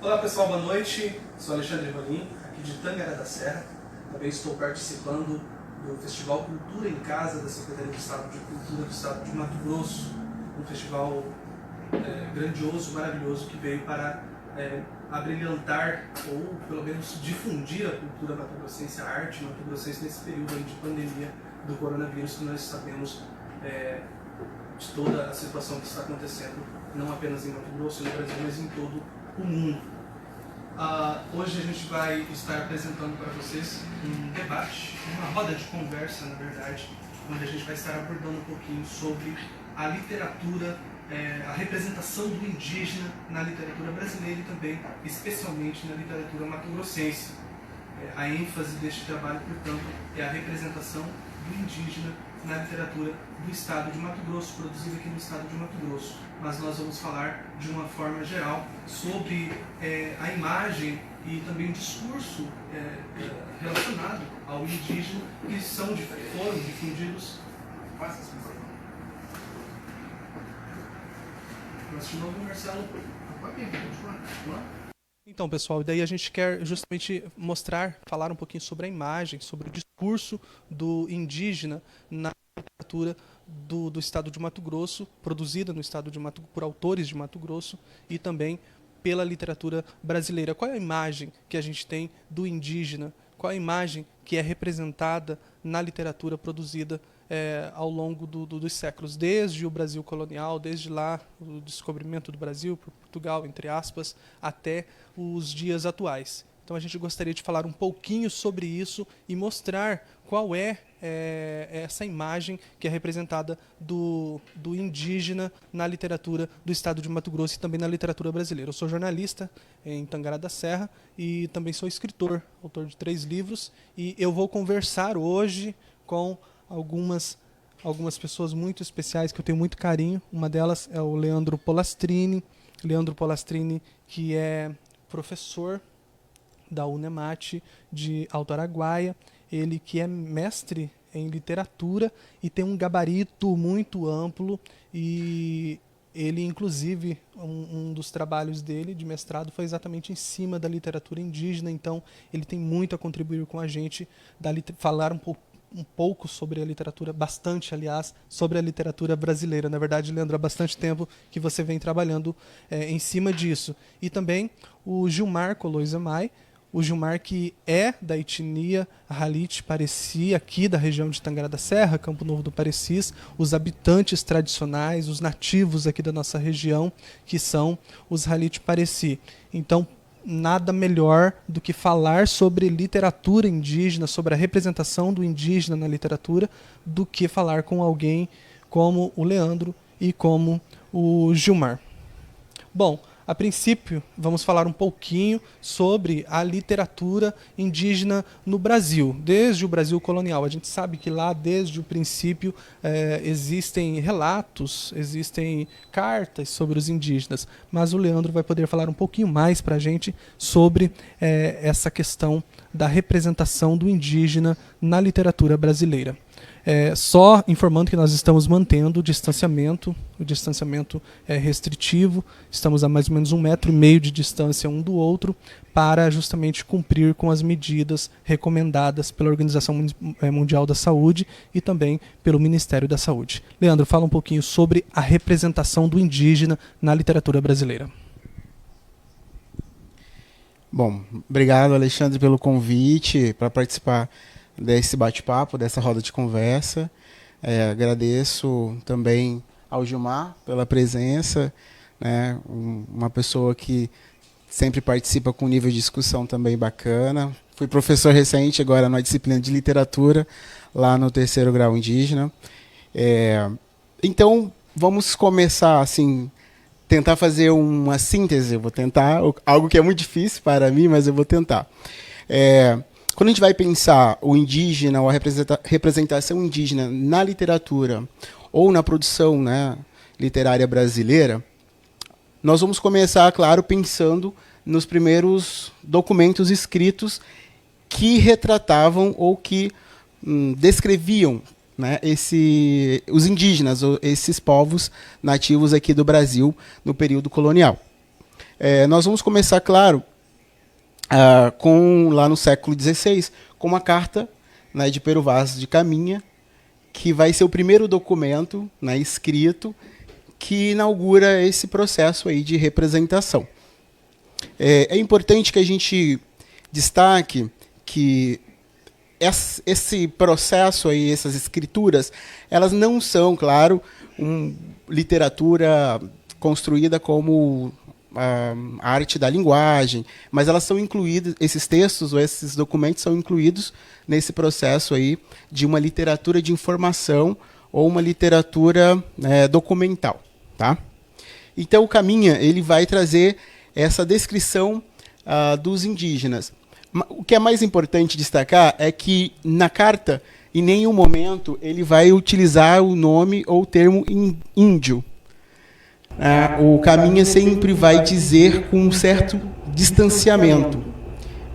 Olá pessoal, boa noite. Sou Alexandre Rolim, aqui de Tangará da Serra. Também estou participando do Festival Cultura em Casa da Secretaria de Estado de Cultura do Estado de Mato Grosso. Um festival grandioso, maravilhoso, que veio para abrilhantar ou pelo menos difundir a cultura mato-grossense, a arte mato-grossense nesse período aí de pandemia do coronavírus, que nós sabemos de toda a situação que está acontecendo, não apenas em Mato Grosso e no Brasil, mas em todo o mundo. Hoje a gente vai estar apresentando para vocês um debate, uma roda de conversa, na verdade, onde a gente vai estar abordando um pouquinho sobre a literatura, a representação do indígena na literatura brasileira e também, especialmente, na literatura mato-grossense. A ênfase deste trabalho, portanto, é a representação do indígena na literatura do estado de Mato Grosso, produzida aqui no estado de Mato Grosso. Mas nós vamos falar de uma forma geral sobre a imagem e também o discurso relacionado ao indígena que foram difundidos. Mas de novo, Marcelo, pode continuar. Então, pessoal, daí a gente quer justamente falar um pouquinho sobre a imagem, sobre o discurso do indígena na literatura do estado de Mato Grosso, produzida no estado de por autores de Mato Grosso e também pela literatura brasileira. Qual é a imagem que a gente tem do indígena? Qual é a imagem que é representada na literatura produzida ao longo dos séculos, desde o Brasil colonial, desde lá o descobrimento do Brasil por Portugal, entre aspas, até os dias atuais. Então a gente gostaria de falar um pouquinho sobre isso e mostrar qual é essa imagem que é representada do indígena na literatura do estado de Mato Grosso e também na literatura brasileira. Eu sou jornalista em Tangará da Serra e também sou escritor, autor de 3 livros, e eu vou conversar hoje com algumas pessoas muito especiais que eu tenho muito carinho. Uma delas é o Leandro Polastrini. Leandro Polastrini, que é professor da UNEMAT de Alto Araguaia. Ele que é mestre em literatura e tem um gabarito muito amplo, e ele, inclusive, um dos trabalhos dele de mestrado foi exatamente em cima da literatura indígena. Então ele tem muito a contribuir com a gente, falar um pouco sobre a literatura, bastante, aliás, sobre a literatura brasileira. Na verdade, Leandro, há bastante tempo que você vem trabalhando em cima disso. E também o Gilmar Coloizamai, o Gilmar, que é da etnia Halit Pareci, aqui da região de Tangará da Serra, Campo Novo do Parecis, os habitantes tradicionais, os nativos aqui da nossa região, que são os Halit Pareci. Então, nada melhor do que falar sobre literatura indígena, sobre a representação do indígena na literatura, do que falar com alguém como o Leandro e como o Gilmar. Bom, a princípio, vamos falar um pouquinho sobre a literatura indígena no Brasil, desde o Brasil colonial. A gente sabe que lá, desde o princípio, existem relatos, existem cartas sobre os indígenas, mas o Leandro vai poder falar um pouquinho mais para a gente sobre essa questão da representação do indígena na literatura brasileira. Só informando que nós estamos mantendo o distanciamento é restritivo, estamos a mais ou menos 1,5 metro de distância um do outro, para justamente cumprir com as medidas recomendadas pela Organização Mundial da Saúde e também pelo Ministério da Saúde. Leandro, fala um pouquinho sobre a representação do indígena na literatura brasileira. Bom, obrigado, Alexandre, pelo convite para participar desse bate-papo, dessa roda de conversa. Agradeço também ao Gilmar pela presença, né? Uma pessoa que sempre participa com um nível de discussão também bacana. Fui professor recente agora na disciplina de literatura, lá no 3º grau indígena. Então, vamos começar assim, tentar fazer uma síntese. Eu vou tentar, algo que é muito difícil para mim, mas eu vou tentar. Quando a gente vai pensar o indígena, ou a representação indígena na literatura ou na produção, né, literária brasileira, nós vamos começar, claro, pensando nos primeiros documentos escritos que retratavam ou que descreviam, né, os indígenas, esses povos nativos aqui do Brasil no período colonial. Nós vamos começar, claro, lá no século XVI, com uma carta, né, de Pero Vaz de Caminha, que vai ser o primeiro documento, né, escrito que inaugura esse processo aí de representação. É importante que a gente destaque que esse processo aí, essas escrituras, elas não são, claro, literatura construída como a arte da linguagem, mas elas são incluídas, esses textos ou esses documentos são incluídos nesse processo aí de uma literatura de informação ou uma literatura documental, tá? Então o Caminha ele vai trazer essa descrição dos indígenas. O que é mais importante destacar é que na carta, em nenhum momento ele vai utilizar o nome ou o termo índio. O Caminha sempre vai dizer com um certo distanciamento,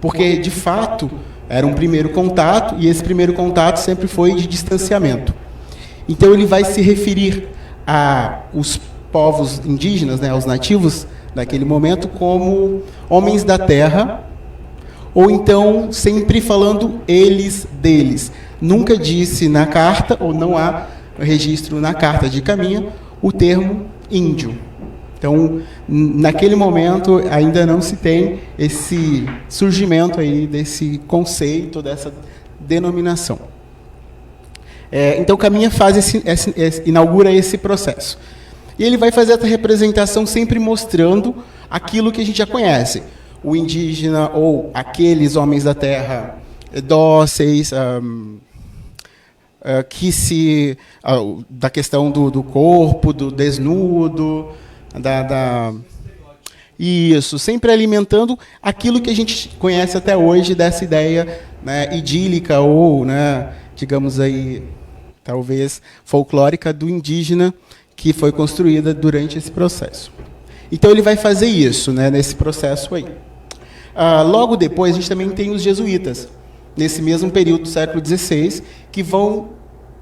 porque, de fato, era um primeiro contato, e esse primeiro contato sempre foi de distanciamento. Então, ele vai se referir aos povos indígenas, né, aos nativos daquele momento, como homens da terra, ou então sempre falando eles, deles. Nunca disse na carta, ou não há registro na carta de Caminha, o termo índio. Então, naquele momento, ainda não se tem esse surgimento aí desse conceito, dessa denominação. Então, Caminha inaugura esse processo. E ele vai fazer essa representação sempre mostrando aquilo que a gente já conhece. O indígena ou aqueles homens da terra dóceis, da questão do corpo, do desnudo, isso, sempre alimentando aquilo que a gente conhece até hoje dessa ideia, né, idílica ou, né, digamos aí, talvez folclórica do indígena que foi construída durante esse processo. Então ele vai fazer isso, né, nesse processo aí. Logo depois a gente também tem os jesuítas, nesse mesmo período do século XVI, que vão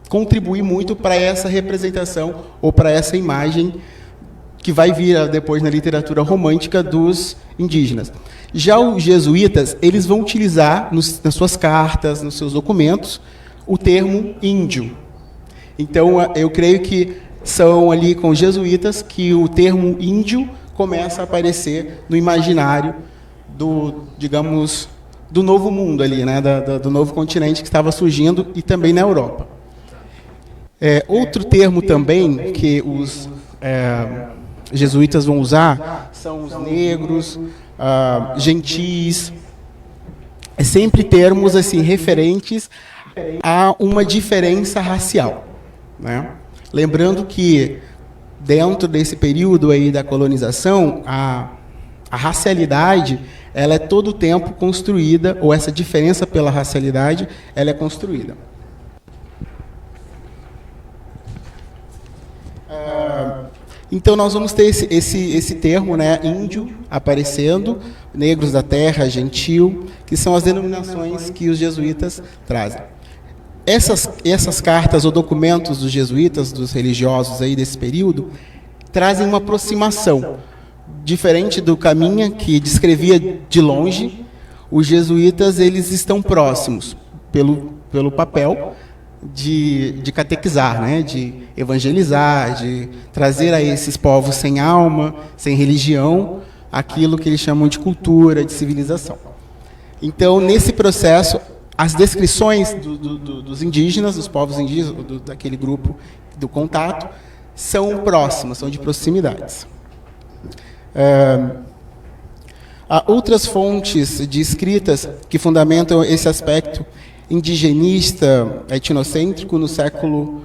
contribuir muito para essa representação ou para essa imagem que vai vir depois na literatura romântica dos indígenas. Já os jesuítas, eles vão utilizar nas suas cartas, nos seus documentos, o termo índio. Então, eu creio que são ali com os jesuítas que o termo índio começa a aparecer no imaginário digamos, do novo mundo ali, né, do novo continente que estava surgindo e também na Europa. Outro termo também que os jesuítas vão usar são os negros, gentis, sempre termos assim referentes a uma diferença racial, né? Lembrando que dentro desse período aí da colonização, a racialidade ela é todo o tempo construída, ou essa diferença pela racialidade, ela é construída. Então, nós vamos ter esse termo, né, índio, aparecendo, negros da terra, gentil, que são as denominações que os jesuítas trazem. Essas cartas ou documentos dos jesuítas, dos religiosos aí desse período, trazem uma aproximação. Diferente do Caminha, que descrevia de longe, os jesuítas eles estão próximos, pelo papel de catequizar, né? De evangelizar, de trazer a esses povos sem alma, sem religião, aquilo que eles chamam de cultura, de civilização. Então, nesse processo, as descrições dos indígenas, dos povos indígenas, daquele grupo do contato, são próximas, são de proximidades. Há outras fontes de escritas que fundamentam esse aspecto indigenista, etnocêntrico, no século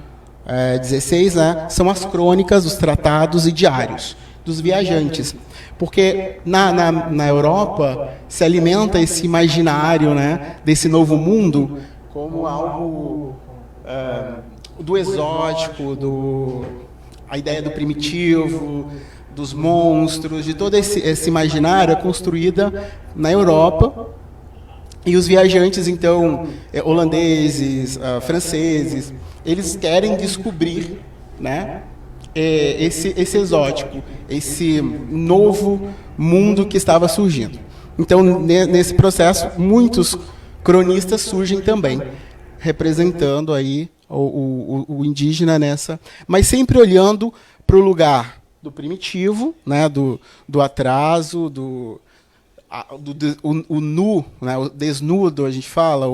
XVI, né, são as crônicas, os tratados e diários dos viajantes. Porque na Europa se alimenta esse imaginário, né, desse novo mundo como algo do exótico, a ideia do primitivo, dos monstros, de todo esse imaginário é construída na Europa. E os viajantes, então, holandeses, franceses, eles querem descobrir, né, esse exótico, esse novo mundo que estava surgindo. Então, nesse processo, muitos cronistas surgem também, representando aí o indígena nessa, mas sempre olhando para o lugar do primitivo, né, do atraso, o nu, né, o desnudo, a gente fala,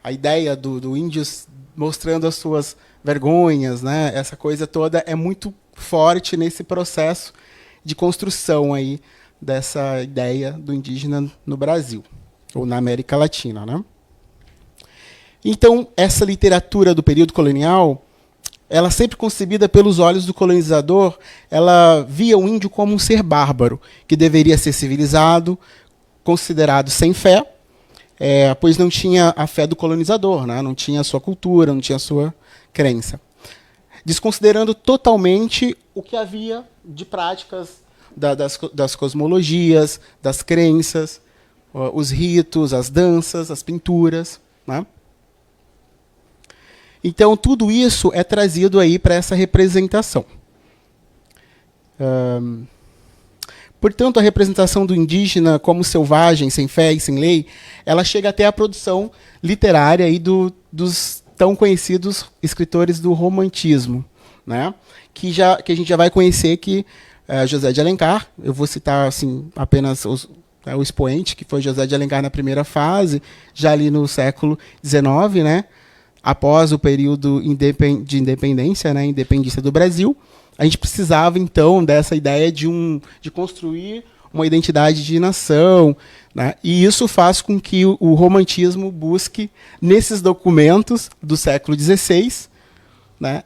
a ideia do índio mostrando as suas vergonhas, né, essa coisa toda é muito forte nesse processo de construção aí dessa ideia do indígena no Brasil, ou na América Latina, né? Então, essa literatura do período colonial, ela sempre concebida pelos olhos do colonizador, ela via o índio como um ser bárbaro, que deveria ser civilizado, considerado sem fé, pois não tinha a fé do colonizador, né? Não tinha a sua cultura, não tinha a sua crença. Desconsiderando totalmente o que havia de práticas das cosmologias, das crenças, os ritos, as danças, as pinturas, né? Então, tudo isso é trazido aí para essa representação. Portanto, a representação do indígena como selvagem, sem fé e sem lei, ela chega até a produção literária aí dos tão conhecidos escritores do romantismo, né? que a gente já vai conhecer que José de Alencar, eu vou citar assim, apenas o expoente, que foi José de Alencar na primeira fase, já ali no século XIX, né? Após o período de independência, né, independência do Brasil, a gente precisava, então, dessa ideia de construir uma identidade de nação, né, e isso faz com que o romantismo busque, nesses documentos do século XVI, né,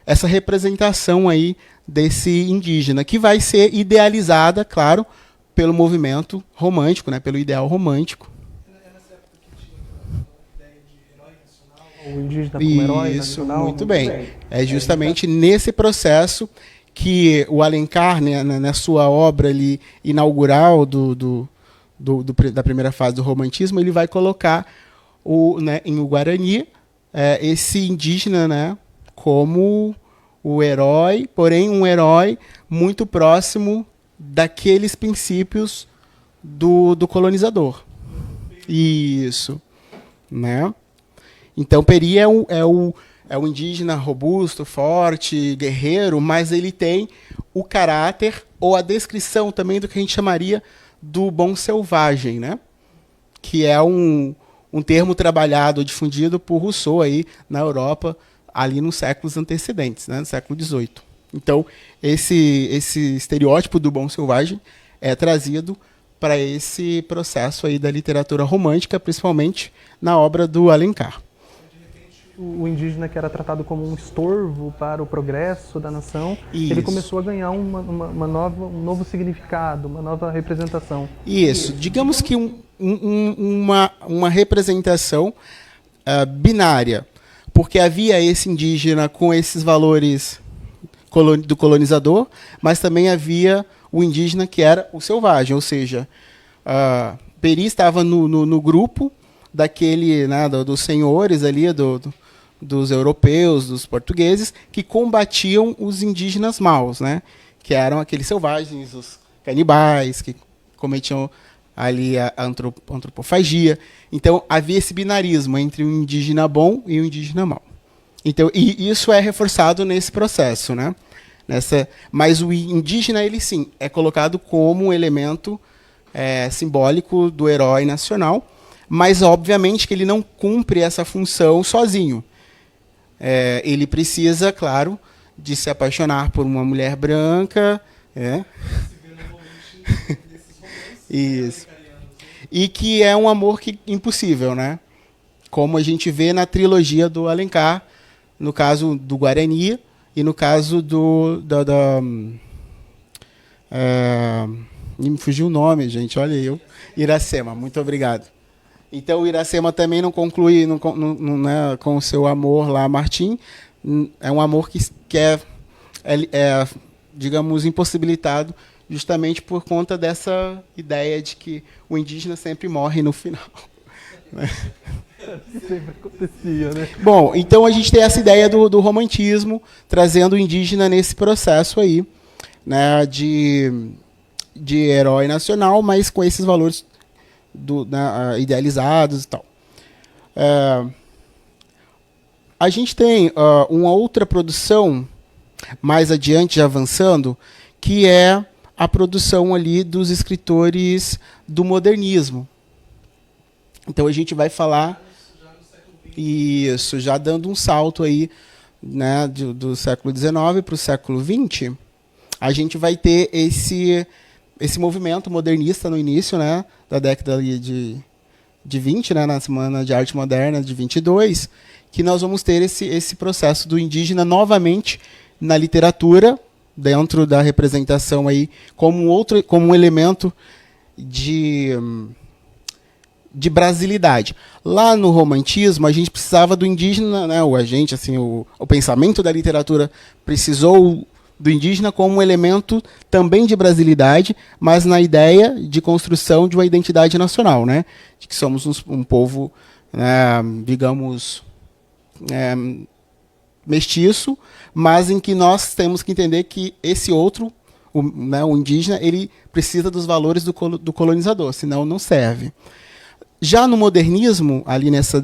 essa representação aí desse indígena, que vai ser idealizada, claro, pelo movimento romântico, né, pelo ideal romântico. O indígena como herói nacional. Muito bem. É justamente nesse processo que o Alencar, né, na sua obra ali, inaugural da primeira fase do romantismo, ele vai colocar em o Guarani esse indígena, né, como o herói, porém um herói muito próximo daqueles princípios do colonizador. Isso. Né? Então, Peri é o indígena robusto, forte, guerreiro, mas ele tem o caráter ou a descrição também do que a gente chamaria do bom selvagem, né? Que é um termo trabalhado, difundido por Rousseau aí na Europa, ali nos séculos antecedentes, né? No século XVIII. Então, esse estereótipo do bom selvagem é trazido para esse processo aí da literatura romântica, principalmente na obra do Alencar. O indígena, que era tratado como um estorvo para o progresso da nação, Isso. Ele começou a ganhar um novo significado, uma nova representação. Isso. Digamos que uma representação binária, porque havia esse indígena com esses valores do colonizador, mas também havia o indígena que era o selvagem, ou seja, Peri estava no grupo daquele, né, dos senhores ali, dos europeus, dos portugueses, que combatiam os indígenas maus, né, que eram aqueles selvagens, os canibais, que cometiam ali a antropofagia. Então, havia esse binarismo entre o indígena bom e o indígena mau. Então, e isso é reforçado nesse processo, né? Mas o indígena, ele sim, é colocado como um elemento simbólico do herói nacional, mas, obviamente, que ele não cumpre essa função sozinho. Ele precisa, claro, de se apaixonar por uma mulher branca. Isso. E que é um amor impossível, né? Como a gente vê na trilogia do Alencar, no caso do Guarani e no caso me fugiu o nome, gente, olha eu. Iracema, muito obrigado. Então, o Iracema também não conclui né, com o seu amor lá, Martim. É um amor que digamos, impossibilitado justamente por conta dessa ideia de que o indígena sempre morre no final. Sempre acontecia, né? Bom, então a gente tem essa ideia do romantismo, trazendo o indígena nesse processo aí, né, de herói nacional, mas com esses valores idealizados e tal. A gente tem uma outra produção, mais adiante, avançando, que é a produção ali dos escritores do modernismo. Então a gente vai falar isso, já dando um salto aí, né, do século XIX para o século XX, a gente vai ter esse movimento modernista no início, né, da década ali de 20, né, na Semana de Arte Moderna de 22, que nós vamos ter esse processo do indígena novamente na literatura, dentro da representação aí, como um elemento de brasilidade. Lá no romantismo, a gente precisava do indígena, né, o pensamento da literatura precisou do indígena como um elemento também de brasilidade, mas na ideia de construção de uma identidade nacional, né, de que somos um povo, né, digamos, mestiço, mas em que nós temos que entender que esse outro, o indígena, ele precisa dos valores do colonizador, senão não serve. Já no modernismo, ali nessa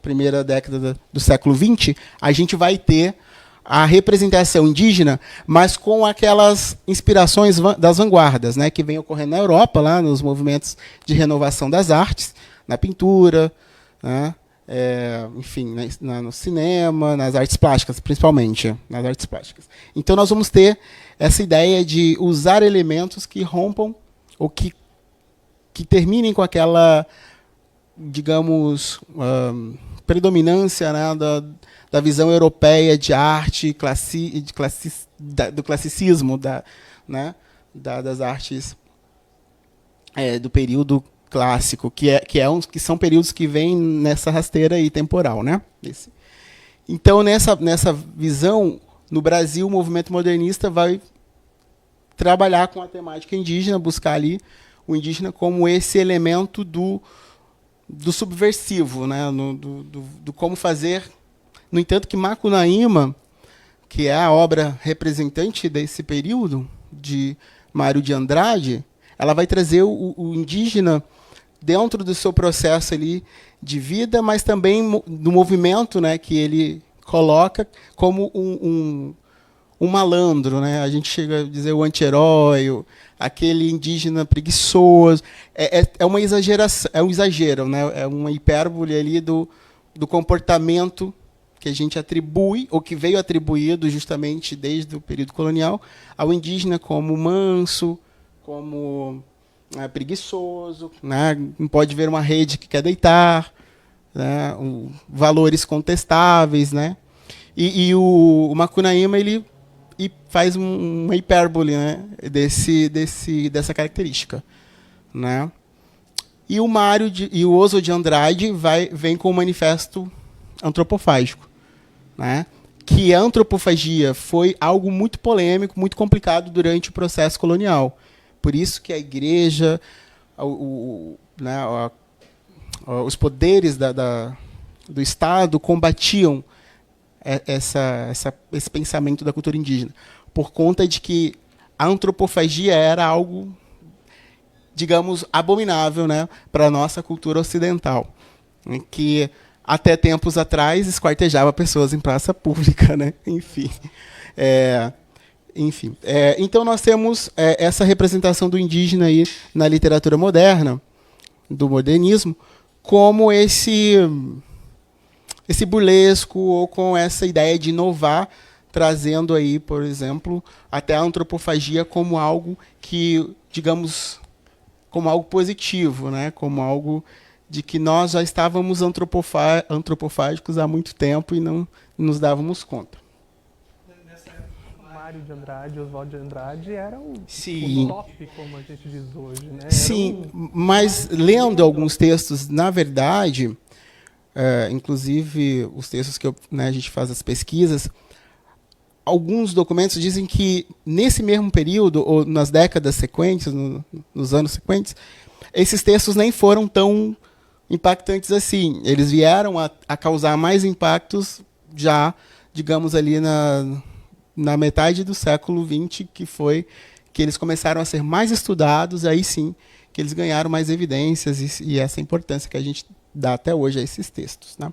primeira década do século XX, a gente vai ter a representação indígena, mas com aquelas inspirações das vanguardas, né, que vem ocorrendo na Europa, lá nos movimentos de renovação das artes, na pintura, né, enfim, no cinema, nas artes plásticas, principalmente, nas artes plásticas. Então nós vamos ter essa ideia de usar elementos que rompam ou que terminem com aquela, digamos, predominância, né, da visão europeia de arte, do classicismo, né, das artes do período clássico, que são períodos que vêm nessa rasteira aí temporal, né? Então, nessa visão, no Brasil, o movimento modernista vai trabalhar com a temática indígena, buscar ali o indígena como esse elemento do subversivo, né? Do como fazer. No entanto, que Macunaíma, que é a obra representante desse período, de Mário de Andrade, ela vai trazer o indígena dentro do seu processo ali de vida, mas também do movimento, né, que ele coloca como um malandro, né? A gente chega a dizer o anti-herói, aquele indígena preguiçoso. É uma exageração, é um exagero, né? É uma hipérbole ali do comportamento que a gente atribui, ou que veio atribuído justamente desde o período colonial, ao indígena como manso, como preguiçoso, né? Não pode ver uma rede que quer deitar, né? Valores contestáveis, né? E o Macunaíma, ele faz uma hipérbole, né, dessa característica, né? E o Oswald de Andrade vem com o manifesto antropofágico, né? Que a antropofagia foi algo muito polêmico, muito complicado durante o processo colonial. Por isso que a igreja, os poderes do Estado combatiam esse pensamento da cultura indígena, por conta de que a antropofagia era algo, digamos, abominável, né, para a nossa cultura ocidental, que até tempos atrás esquartejava pessoas em praça pública, né? Enfim. Então nós temos essa representação do indígena aí na literatura moderna, do modernismo, como esse burlesco, ou com essa ideia de inovar, trazendo aí, por exemplo, até a antropofagia como algo que, digamos, como algo positivo, né? Como algo de que nós já estávamos antropofágicos há muito tempo e não nos dávamos conta. Nessa época, Mário de Andrade, Oswald de Andrade era o top, como a gente diz hoje, né? Sim, mas lendo alguns textos, na verdade, inclusive os textos que a gente faz as pesquisas, alguns documentos dizem que nesse mesmo período, ou nas décadas sequentes, nos anos sequentes, esses textos nem foram tão impactantes assim. Eles vieram a causar mais impactos já, digamos, ali na metade do século XX, que foi que eles começaram a ser mais estudados, aí sim que eles ganharam mais evidências e essa importância que a gente dá até hoje a esses textos, né?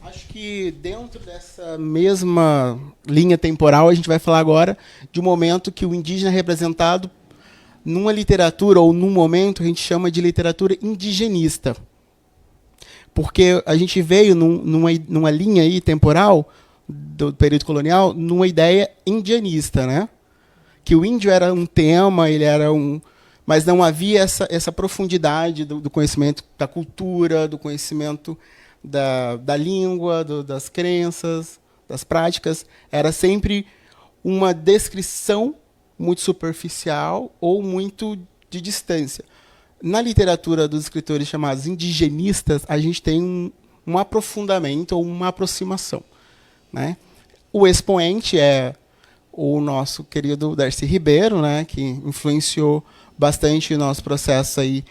Acho que dentro dessa mesma linha temporal, a gente vai falar agora de um momento que o indígena é representado numa literatura, ou num momento que a gente chama de literatura indigenista. Porque a gente veio numa linha aí temporal do período colonial, numa ideia indianista, né? Que o índio era um tema, ele era mas não havia essa profundidade do conhecimento da cultura, do conhecimento da língua, das crenças, das práticas. Era sempre uma descrição muito superficial ou muito de distância. Na literatura dos escritores chamados indigenistas, a gente tem um aprofundamento ou uma aproximação, né? O expoente é o nosso querido Darcy Ribeiro, né, que influenciou bastante o nosso processo aí,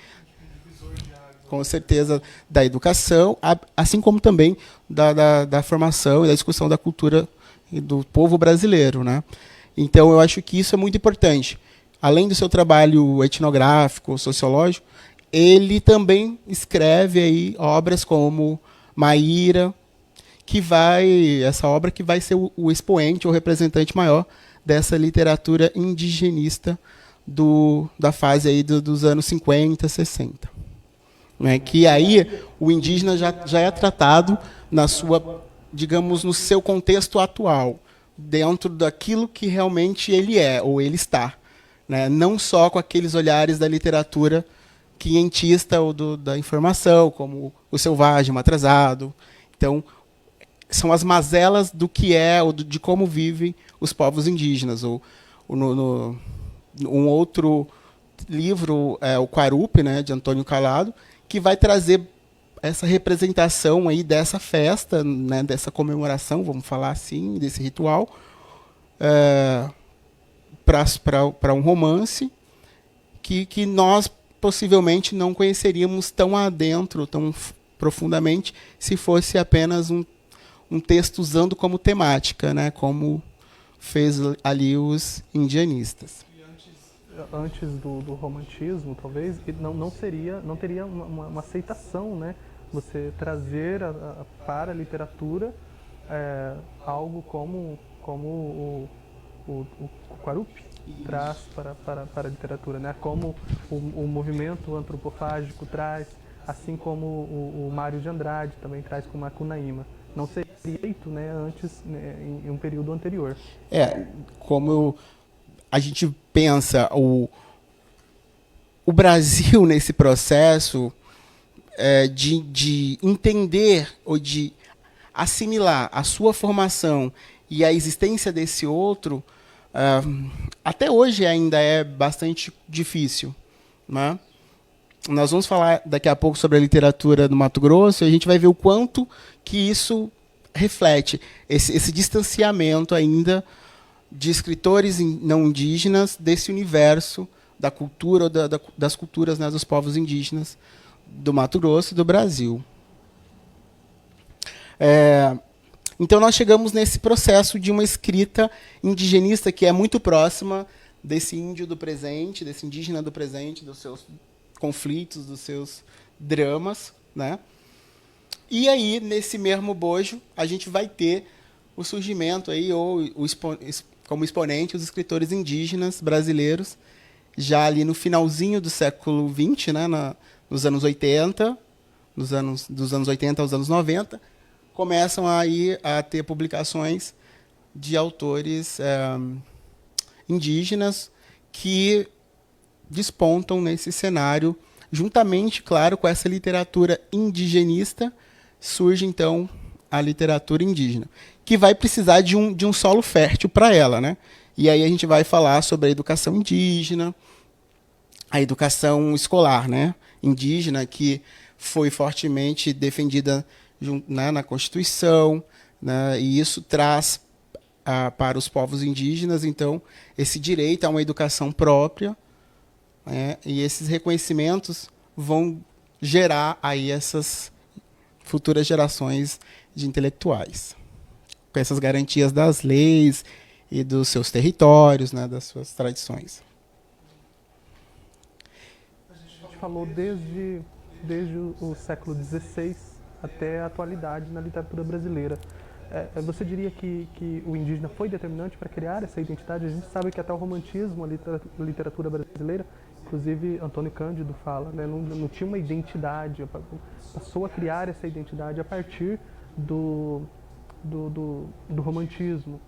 com certeza, da educação, assim como também da formação e da discussão da cultura do povo brasileiro, né? Então, eu acho que isso é muito importante. Além do seu trabalho etnográfico, sociológico, ele também escreve aí obras como Maíra, essa obra que vai ser o expoente ou representante maior dessa literatura indigenista da fase aí dos anos 50, 60. Né? Que aí o indígena já é tratado digamos, no seu contexto atual, dentro daquilo que realmente ele é, ou ele está. Né? Não só com aqueles olhares da literatura quinhentista ou da informação, como o selvagem, o atrasado. Então, são as mazelas do que é, ou de como vivem os povos indígenas. Um outro livro é o Quarupi, né, de Antônio Calado, que vai trazer essa representação aí dessa festa, né, dessa comemoração, vamos falar assim, desse ritual, para um romance que nós possivelmente não conheceríamos tão adentro, tão profundamente, se fosse apenas um texto usando como temática, né, como fez ali os indianistas. Antes do romantismo, talvez, não teria uma aceitação, né? Você trazer para a literatura algo como o Quarupi traz para a literatura, né? Como o movimento antropofágico traz, assim como o Mário de Andrade também traz com Macunaíma. Não seria feito, né, antes, né, em um período anterior. Como a gente pensa o Brasil nesse processo de entender ou de assimilar a sua formação e a existência desse outro, até hoje ainda é bastante difícil, né? Nós vamos falar daqui a pouco sobre a literatura do Mato Grosso e a gente vai ver o quanto que isso reflete esse distanciamento ainda de escritores não indígenas desse universo da cultura ou das culturas, né, dos povos indígenas do Mato Grosso e do Brasil. Então nós chegamos nesse processo de uma escrita indigenista que é muito próxima desse índio do presente, desse indígena do presente, dos seus conflitos, dos seus dramas, né? E aí, nesse mesmo bojo, a gente vai ter o surgimento aí, ou como exponente, os escritores indígenas brasileiros, já ali no finalzinho do século XX, né, nos anos 80, dos anos 80 aos anos 90, começam aí a ter publicações de autores indígenas que despontam nesse cenário, juntamente, claro, com essa literatura indigenista, surge, então, a literatura indígena, que vai precisar de um solo fértil para ela, né? E aí a gente vai falar sobre a educação indígena, a educação escolar, né, indígena, que foi fortemente defendida, né, na Constituição, né, e isso traz para os povos indígenas, então, esse direito a uma educação própria, né? E esses reconhecimentos vão gerar aí essas futuras gerações de intelectuais, com essas garantias das leis e dos seus territórios, né, das suas tradições. A gente falou desde o século XVI até a atualidade na literatura brasileira. Você diria que o indígena foi determinante para criar essa identidade? A gente sabe que até o romantismo, a literatura brasileira, inclusive Antônio Cândido fala, né, não tinha uma identidade, passou a criar essa identidade a partir do romantismo.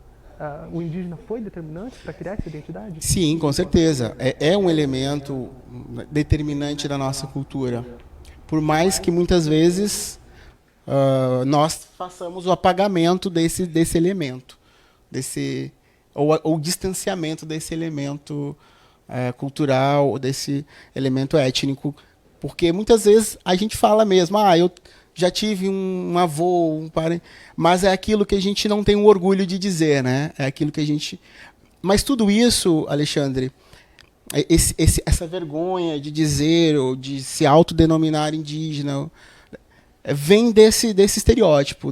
O indígena foi determinante para criar essa identidade? Sim, com certeza. É um elemento determinante da nossa cultura. Por mais que muitas vezes nós façamos o apagamento desse elemento, ou distanciamento desse elemento cultural, desse elemento étnico, porque muitas vezes a gente fala mesmo, eu já tive um avô, um parente, mas é aquilo que a gente não tem o orgulho de dizer, né? É aquilo que a gente. Mas tudo isso, Alexandre, essa vergonha de dizer ou de se autodenominar indígena, vem desse estereótipo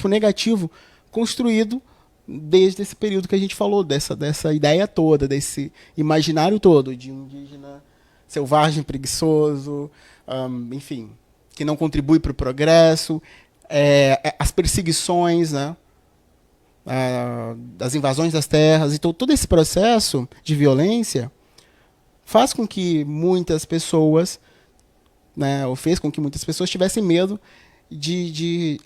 negativo construído desde esse período que a gente falou, dessa ideia toda, desse imaginário todo de um indígena selvagem, preguiçoso, enfim, que não contribui para o progresso, as perseguições, né, das invasões das terras. Então, todo esse processo de violência faz com que muitas pessoas, né, ou fez com que muitas pessoas tivessem medo de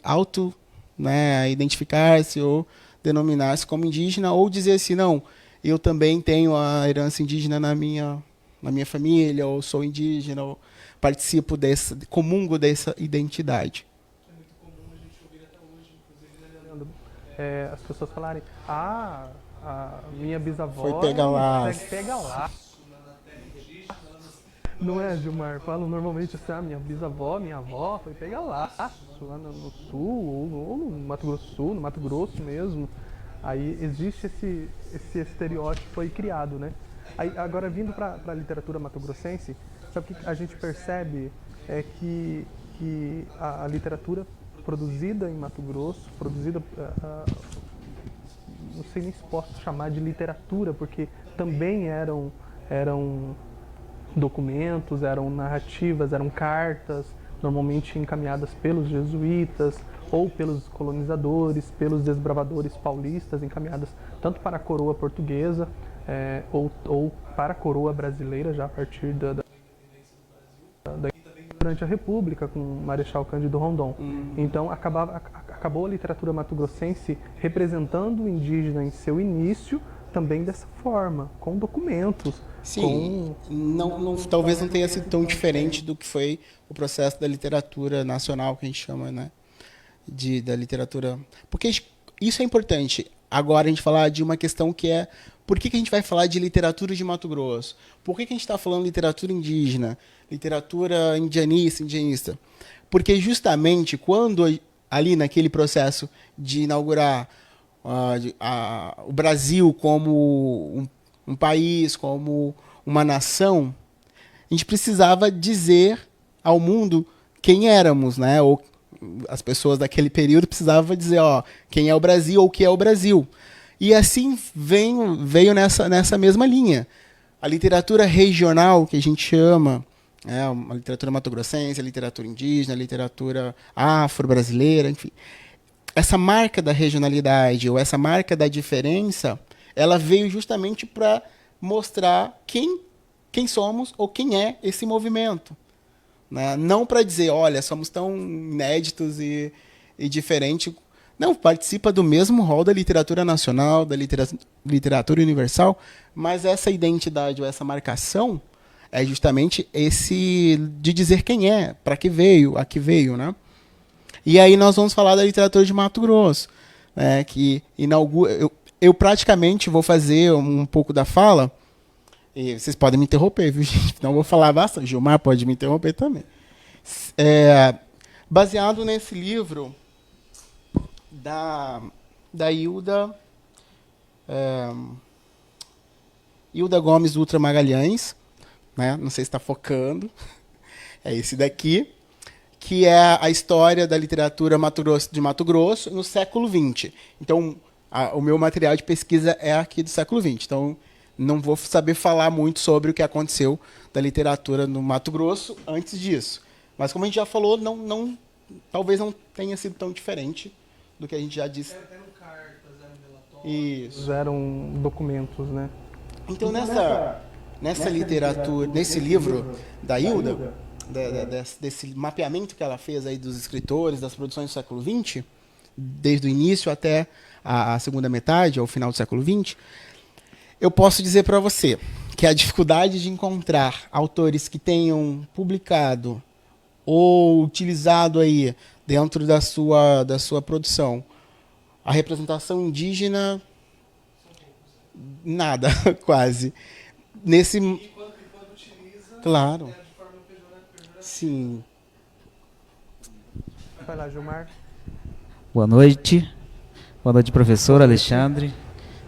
identificar-se ou denominar-se como indígena, ou dizer assim, não, eu também tenho a herança indígena na minha família, ou sou indígena, ou participo comungo dessa identidade. É muito comum a gente ouvir até hoje, inclusive, né, as pessoas falarem, a minha bisavó foi pegar lá. Pega lá. Não é, Gilmar? Falam normalmente assim, minha bisavó, minha avó foi pegar laço lá no sul, ou no Mato Grosso do Sul, no Mato Grosso mesmo. Aí existe esse estereótipo foi criado, né? Aí, agora, vindo para a literatura mato-grossense, sabe o que a gente percebe? É que a literatura produzida em Mato Grosso, não sei nem se posso chamar de literatura, porque também eram documentos, eram narrativas, eram cartas, normalmente encaminhadas pelos jesuítas ou pelos colonizadores, pelos desbravadores paulistas, encaminhadas tanto para a coroa portuguesa ou para a coroa brasileira, já a partir durante a República, com o Marechal Cândido Rondon. Então, acabou a literatura mato-grossense representando o indígena em seu início, também dessa forma, com documentos. Sim, talvez não tenha sido tão diferente do que foi o processo da literatura nacional, que a gente chama, né? Da literatura. Porque isso é importante. Agora a gente falar de uma questão que é: por que a gente vai falar de literatura de Mato Grosso? Por que a gente está falando de literatura indígena, literatura indianista? Porque justamente quando, ali naquele processo de inaugurar o Brasil como um país, como uma nação, a gente precisava dizer ao mundo quem éramos, né? Ou as pessoas daquele período precisavam dizer, quem é o Brasil ou o que é o Brasil. E assim veio nessa mesma linha. A literatura regional, que a gente chama, a literatura mato-grossense, a literatura indígena, a literatura afro-brasileira, enfim. Essa marca da regionalidade, ou essa marca da diferença, ela veio justamente para mostrar quem somos ou quem é esse movimento. Né? Não para dizer, olha, somos tão inéditos e diferentes. Não, participa do mesmo rol da literatura nacional, da literatura universal, mas essa identidade ou essa marcação é justamente esse de dizer quem é, para que veio, a que veio, né? E aí nós vamos falar da literatura de Mato Grosso, né, que inaugura. Eu praticamente vou fazer um pouco da fala, e vocês podem me interromper, viu, gente? Não vou falar bastante. Gilmar pode me interromper também. Baseado nesse livro da Hilda Gomes Dutra Magalhães, né? Não sei se está focando. É esse daqui, que é a história da literatura de Mato Grosso no século XX. Então, o meu material de pesquisa é aqui do século XX. Então, não vou saber falar muito sobre o que aconteceu da literatura no Mato Grosso antes disso. Mas, como a gente já falou, talvez não tenha sido tão diferente do que a gente já disse. Eram cartas, eram relatórios. Isso. Eram documentos, né? Então, nessa literatura, nesse livro da Hilda, desse mapeamento que ela fez aí dos escritores, das produções do século XX, desde o início até a segunda metade, ao final do século XX, eu posso dizer para você que a dificuldade de encontrar autores que tenham publicado ou utilizado aí dentro da sua produção a representação indígena, nada, quase. E quando utiliza, Claro. de forma pejorativa. Sim. Vai lá, Gilmar. Boa noite. Boa noite, professor Alexandre,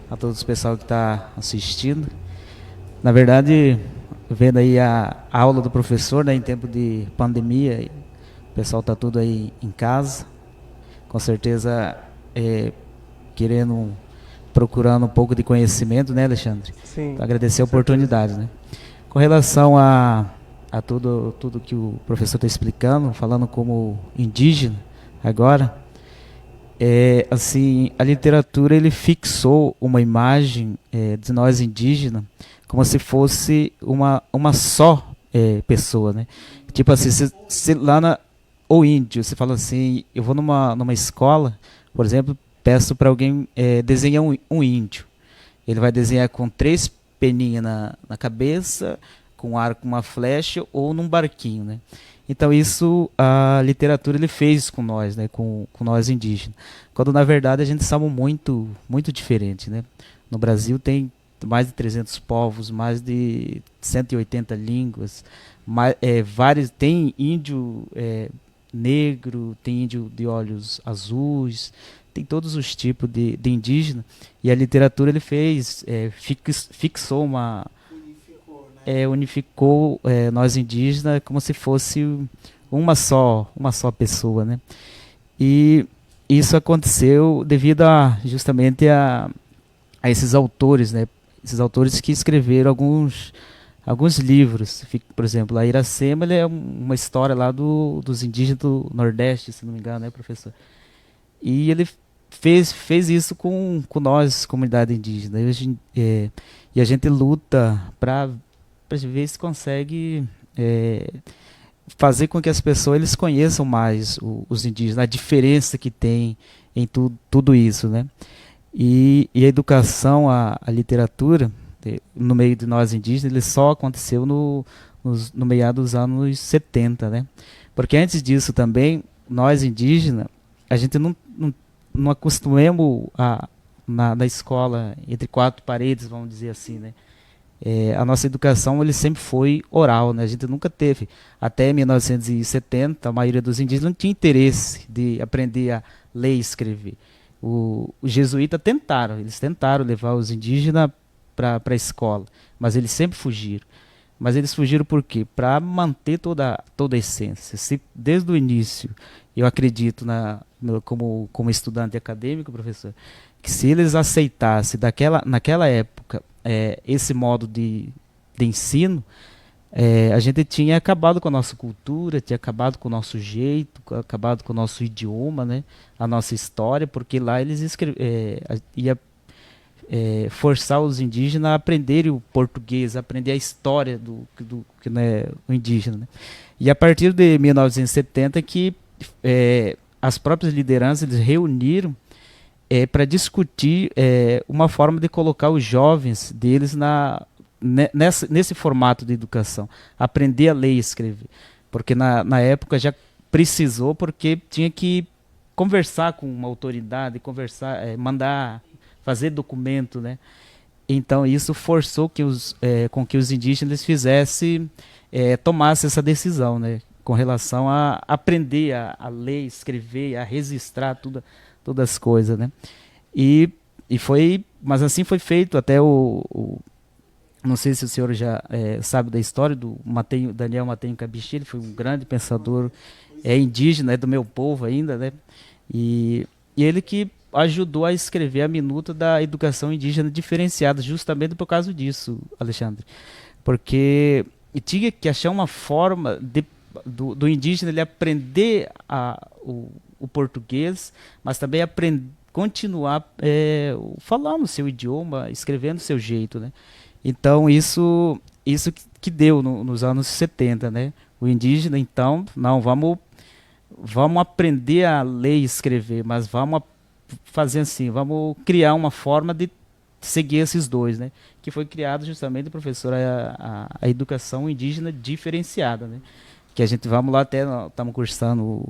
a todos o pessoal que está assistindo. Na verdade, vendo aí a aula do professor, né, em tempo de pandemia, o pessoal está tudo aí em casa, com certeza procurando um pouco de conhecimento, né, Alexandre? Sim. Então, agradecer a oportunidade, né? Com relação a tudo que o professor está explicando, falando como indígena agora, assim, a literatura ele fixou uma imagem de nós indígenas como se fosse uma só pessoa, né? Tipo assim, se lá o índio, você fala assim, eu vou numa escola, por exemplo, peço para alguém desenhar um índio. Ele vai desenhar com 3 peninhas na cabeça, com um arco, uma flecha ou num barquinho, né? Então isso a literatura ele fez com nós, né? Com nós indígenas. Quando na verdade a gente sabe muito, muito diferente, né? No Brasil tem mais de 300 povos, mais de 180 línguas, tem índio negro, tem índio de olhos azuis, tem todos os tipos de indígena, e a literatura ele fez, fixou unificou nós indígenas como se fosse uma só pessoa, né? E isso aconteceu devido justamente a esses autores, né? Esses autores que escreveram alguns livros. Por exemplo, a Iracema ele é uma história lá dos indígenas do Nordeste, se não me engano, né, professor? E ele fez isso com nós, comunidade indígena. E a gente luta para ver se consegue fazer com que as pessoas eles conheçam mais os indígenas, a diferença que tem em tudo isso, né? E a educação, a literatura, no meio de nós indígenas, ele só aconteceu no meado dos anos 70, né? Porque antes disso também, nós indígenas, a gente não acostumamos na escola, entre 4 paredes, vamos dizer assim, né? A nossa educação ele sempre foi oral, né? A gente nunca teve. Até 1970, a maioria dos indígenas não tinha interesse de aprender a ler e escrever. Os jesuítas tentaram levar os indígenas para a escola, mas eles sempre fugiram. Mas eles fugiram por quê? Para manter toda a essência. Desde o início, eu acredito, como estudante acadêmico, professor, que se eles aceitassem naquela época esse modo de ensino, a gente tinha acabado com a nossa cultura, tinha acabado com o nosso jeito, acabado com o nosso idioma, né? A nossa história, porque lá eles ia forçar os indígenas a aprenderem o português, a aprender a história do né, o indígena, né? E a partir de 1970 que as próprias lideranças eles reuniram para discutir uma forma de colocar os jovens deles nesse formato de educação, aprender a ler e escrever, porque na época já precisou, porque tinha que conversar com uma autoridade, mandar fazer documento, né? Então isso forçou com que os indígenas tomassem essa decisão, né? Com relação a aprender a ler, escrever, a registrar todas as coisas, né? Mas assim foi feito até Não sei se o senhor já sabe da história do Daniel Matenho Cabixi. Ele foi um grande pensador, indígena, é do meu povo ainda, né? E ele que ajudou a escrever a minuta da educação indígena diferenciada, justamente por causa disso, Alexandre. Porque tinha que achar uma forma do indígena ele aprender o português, mas também continuar falando o seu idioma, escrevendo o seu jeito, né? Então isso que deu nos anos 70, né? O indígena, então, não, vamos aprender a ler e escrever, mas vamos fazer assim, vamos criar uma forma de seguir esses dois, né? Que foi criado justamente, professor, a educação indígena diferenciada, né? Que a gente, vamos lá, até estamos cursando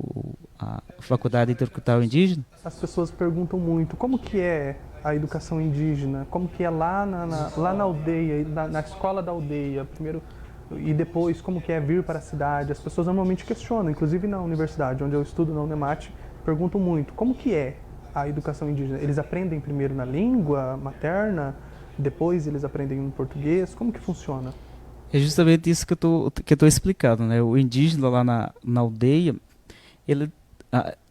a Faculdade Intercultural Indígena. As pessoas perguntam muito como que é a educação indígena, como que é lá na aldeia, na escola da aldeia, primeiro, e depois como que é vir para a cidade. As pessoas normalmente questionam, inclusive na universidade, onde eu estudo, na Unemate, perguntam muito como que é a educação indígena. Eles aprendem primeiro na língua materna, depois eles aprendem no português, como que funciona? É justamente isso que eu tô explicando, né? O indígena lá na aldeia, ele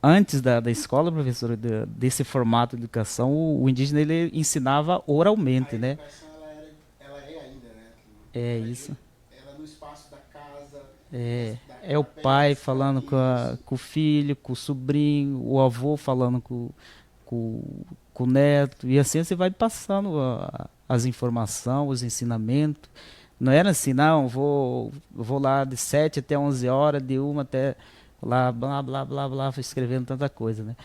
antes da escola, professor, desse formato de educação, o indígena ele ensinava oralmente, né? A educação ela é ainda, né? É isso. Ela no espaço da casa. É o pai falando com o filho, com o sobrinho, o avô falando com o neto, e assim você vai passando as informações, os ensinamentos. Não era assim, não, vou lá de 7 até 11 horas, de 1 até lá, blá, blá, blá, blá, escrevendo tanta coisa, né?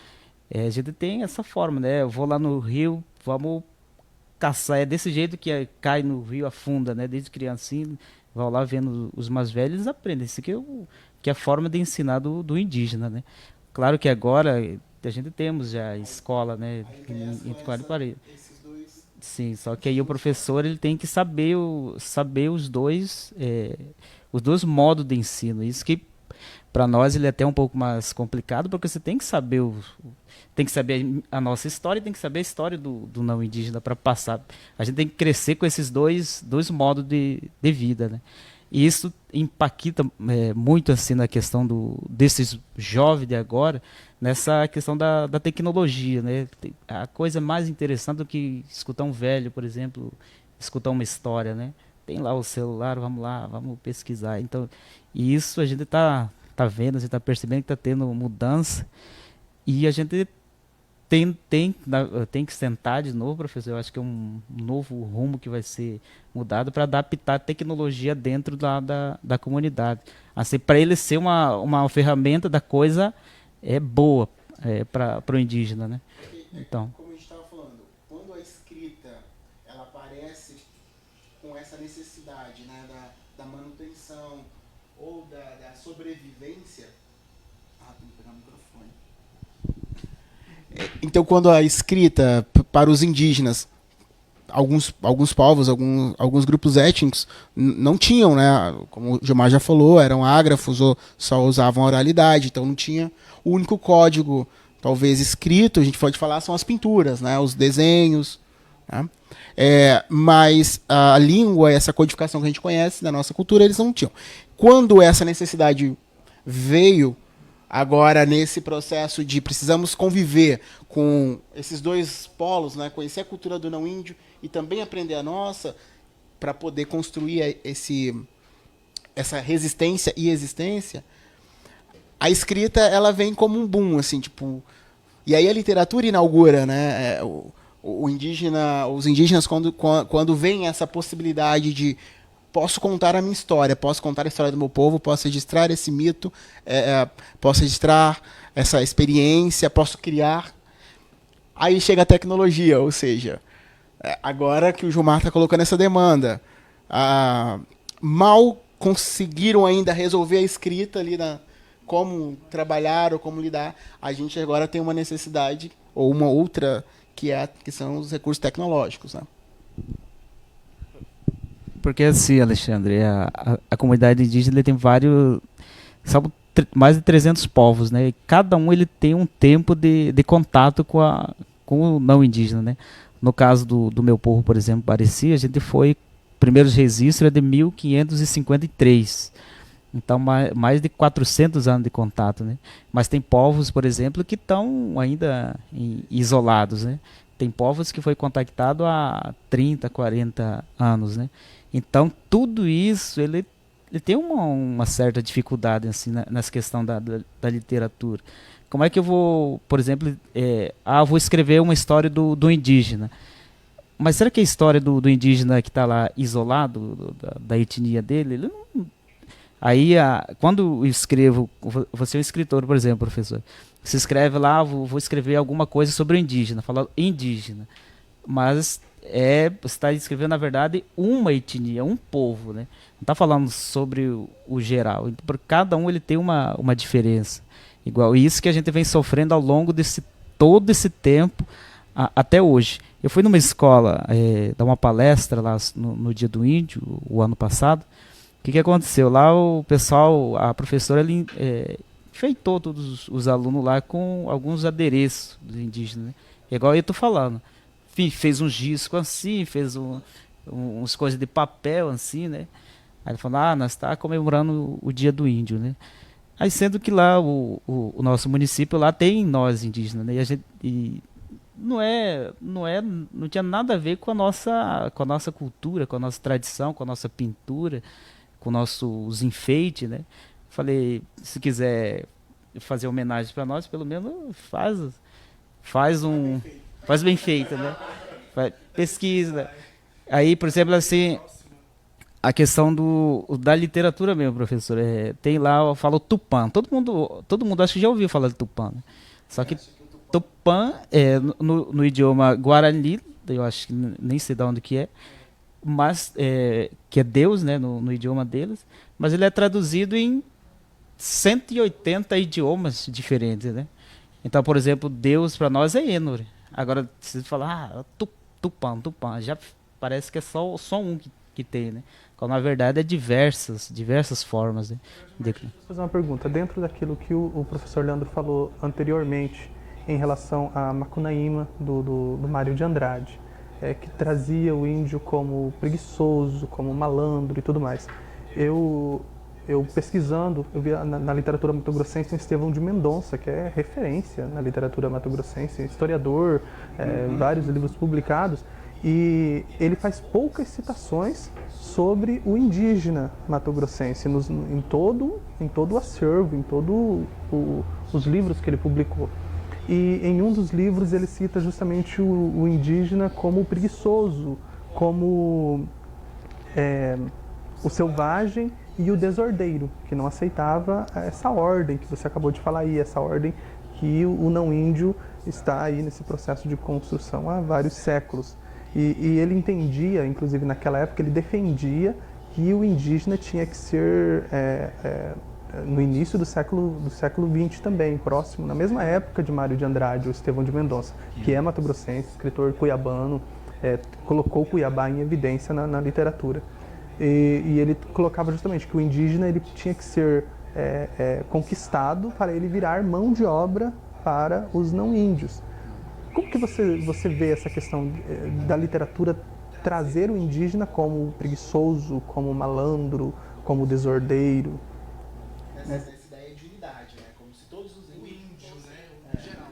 A gente tem essa forma, né? Eu vou lá no rio, vamos caçar. É desse jeito que cai no rio, afunda, né? Desde criancinha, vão lá vendo os mais velhos, eles aprendem. Isso que é a forma de ensinar do indígena, né? Claro que agora a gente temos já escola, né? Em quatro paredes. Sim, só que aí o professor ele tem que saber os dois modos de ensino. Isso que para nós ele é até um pouco mais complicado, porque você tem que saber a nossa história e tem que saber a história do não indígena para passar. A gente tem que crescer com esses dois modos de vida, né? E isso impacta muito assim na questão desses jovens de agora, nessa questão da tecnologia, né? A coisa mais interessante do que escutar um velho, por exemplo, escutar uma história, né? Tem lá o celular, vamos lá, vamos pesquisar. Então, e isso a gente tá vendo, a gente tá percebendo que tá tendo mudança, e a gente tem que sentar de novo, professor. Eu acho que é um novo rumo que vai ser mudado para adaptar a tecnologia dentro da comunidade. Assim, para ele ser uma ferramenta da coisa boa para o indígena, né? Então. Como a gente estava falando, quando a escrita ela aparece com essa necessidade, né, da manutenção ou da sobrevivência. Tem que pegar o microfone. Então, quando a escrita para os indígenas, alguns povos, alguns grupos étnicos não tinham, né? Como o Gilmar já falou, eram ágrafos ou só usavam a oralidade, então não tinha o único código, talvez escrito, a gente pode falar, são as pinturas, né? Os desenhos, né? Mas a língua, essa codificação que a gente conhece da nossa cultura, eles não tinham. Quando essa necessidade veio, agora nesse processo de precisamos conviver com esses dois polos, né? Conhecer a cultura do não índio e também aprender a nossa, para poder construir essa resistência e existência, a escrita ela vem como um boom, assim, tipo, e aí a literatura inaugura, né? Os indígenas quando vem essa possibilidade de posso contar a minha história, posso contar a história do meu povo, posso registrar esse mito, posso registrar essa experiência, posso criar. Aí chega a tecnologia, ou seja, agora que o Gilmar está colocando essa demanda, mal conseguiram ainda resolver a escrita ali, como trabalhar ou como lidar, a gente agora tem uma necessidade, ou uma outra, que são os recursos tecnológicos, né? Porque assim, Alexandre, a comunidade indígena tem mais de 300 povos, né? E cada um ele tem um tempo de contato com o não indígena, né? No caso do meu povo, por exemplo, Pareci, a gente foi primeiros registros é de 1553. Então, mais de 400 anos de contato, né? Mas tem povos, por exemplo, que estão ainda isolados, né? Tem povos que foi contactado há 30, 40 anos, né? Então, tudo isso, ele tem uma certa dificuldade, assim, nessa questão da literatura. Como é que eu vou, por exemplo, vou escrever uma história do indígena. Mas será que a história do indígena que está lá isolado, da etnia dele, ele não... Aí, quando eu escrevo, você é um escritor, por exemplo, professor, você escreve lá, vou escrever alguma coisa sobre o indígena, falando indígena, mas você está escrevendo, na verdade, uma etnia, um povo, né? Não está falando sobre o geral. Então, por cada um ele tem uma diferença. Igual isso que a gente vem sofrendo ao longo todo esse tempo, até hoje. Eu fui numa escola dar uma palestra lá no Dia do Índio, o ano passado. O que aconteceu? Lá o pessoal, a professora, enfeitou todos os alunos lá com alguns adereços dos indígenas, né? Igual eu estou falando. Fez um disco assim, fez uns coisas de papel assim, né? Aí ele falou, nós estamos comemorando o Dia do Índio, né? Aí sendo que lá o nosso município lá tem nós indígenas, né? E não tinha nada a ver com a nossa cultura, com a nossa tradição, com a nossa pintura, com nossos enfeites, né? Falei, se quiser fazer homenagem para nós, pelo menos faz bem feito, né? Pesquisa. Aí, por exemplo, assim, a questão da literatura mesmo, professor, tem lá, fala o Tupã. Todo mundo acho que já ouviu falar de Tupã, né? Só que Tupã no idioma Guarani, eu acho que nem sei de onde que é, mas que é Deus, né, no idioma deles, mas ele é traduzido em 180 idiomas diferentes, né? Então, por exemplo, Deus para nós é Enor. Agora, se você falar, Tupã, já parece que é só um que tem, né? Quando na verdade é diversas formas, né? Deixa eu fazer uma pergunta. Dentro daquilo que o professor Leandro falou anteriormente, em relação a Macunaíma, do Mário de Andrade, que trazia o índio como preguiçoso, como malandro e tudo mais. Eu pesquisando, eu vi na literatura mato-grossense o Estevão de Mendonça, que é referência na literatura mato-grossense, historiador, vários livros publicados, e ele faz poucas citações sobre o indígena mato-grossense em todo o acervo, em todos os livros que ele publicou. E em um dos livros ele cita justamente o indígena como preguiçoso, como o selvagem e o desordeiro, que não aceitava essa ordem que você acabou de falar aí, essa ordem que o não índio está aí nesse processo de construção há vários séculos. E ele entendia, inclusive naquela época, ele defendia que o indígena tinha que ser no início do século XX também, próximo, na mesma época de Mário de Andrade, o Estevão de Mendonça, que é mato-grossense, escritor cuiabano, colocou Cuiabá em evidência na literatura. E ele colocava justamente que o indígena ele tinha que ser conquistado para ele virar mão de obra para os não índios. Como que você vê essa questão da literatura trazer o indígena como preguiçoso, como malandro, como desordeiro? Essa ideia de unidade, né? Como se todos os índios, né? Em geral.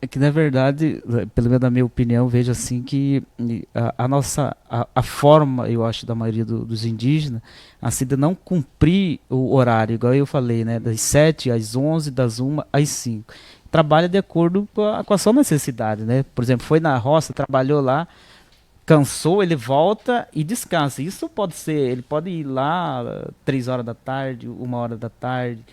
É que, na verdade, pelo menos na minha opinião, eu vejo assim que a forma, eu acho, da maioria dos indígenas, assim, de não cumprir o horário, igual eu falei, né? Das 7 às 11, das 1 às 5. Trabalha de acordo com a sua necessidade, né? Por exemplo, foi na roça, trabalhou lá, cansou, ele volta e descansa. Isso pode ser, ele pode ir lá 3 horas da tarde, 1 hora da tarde.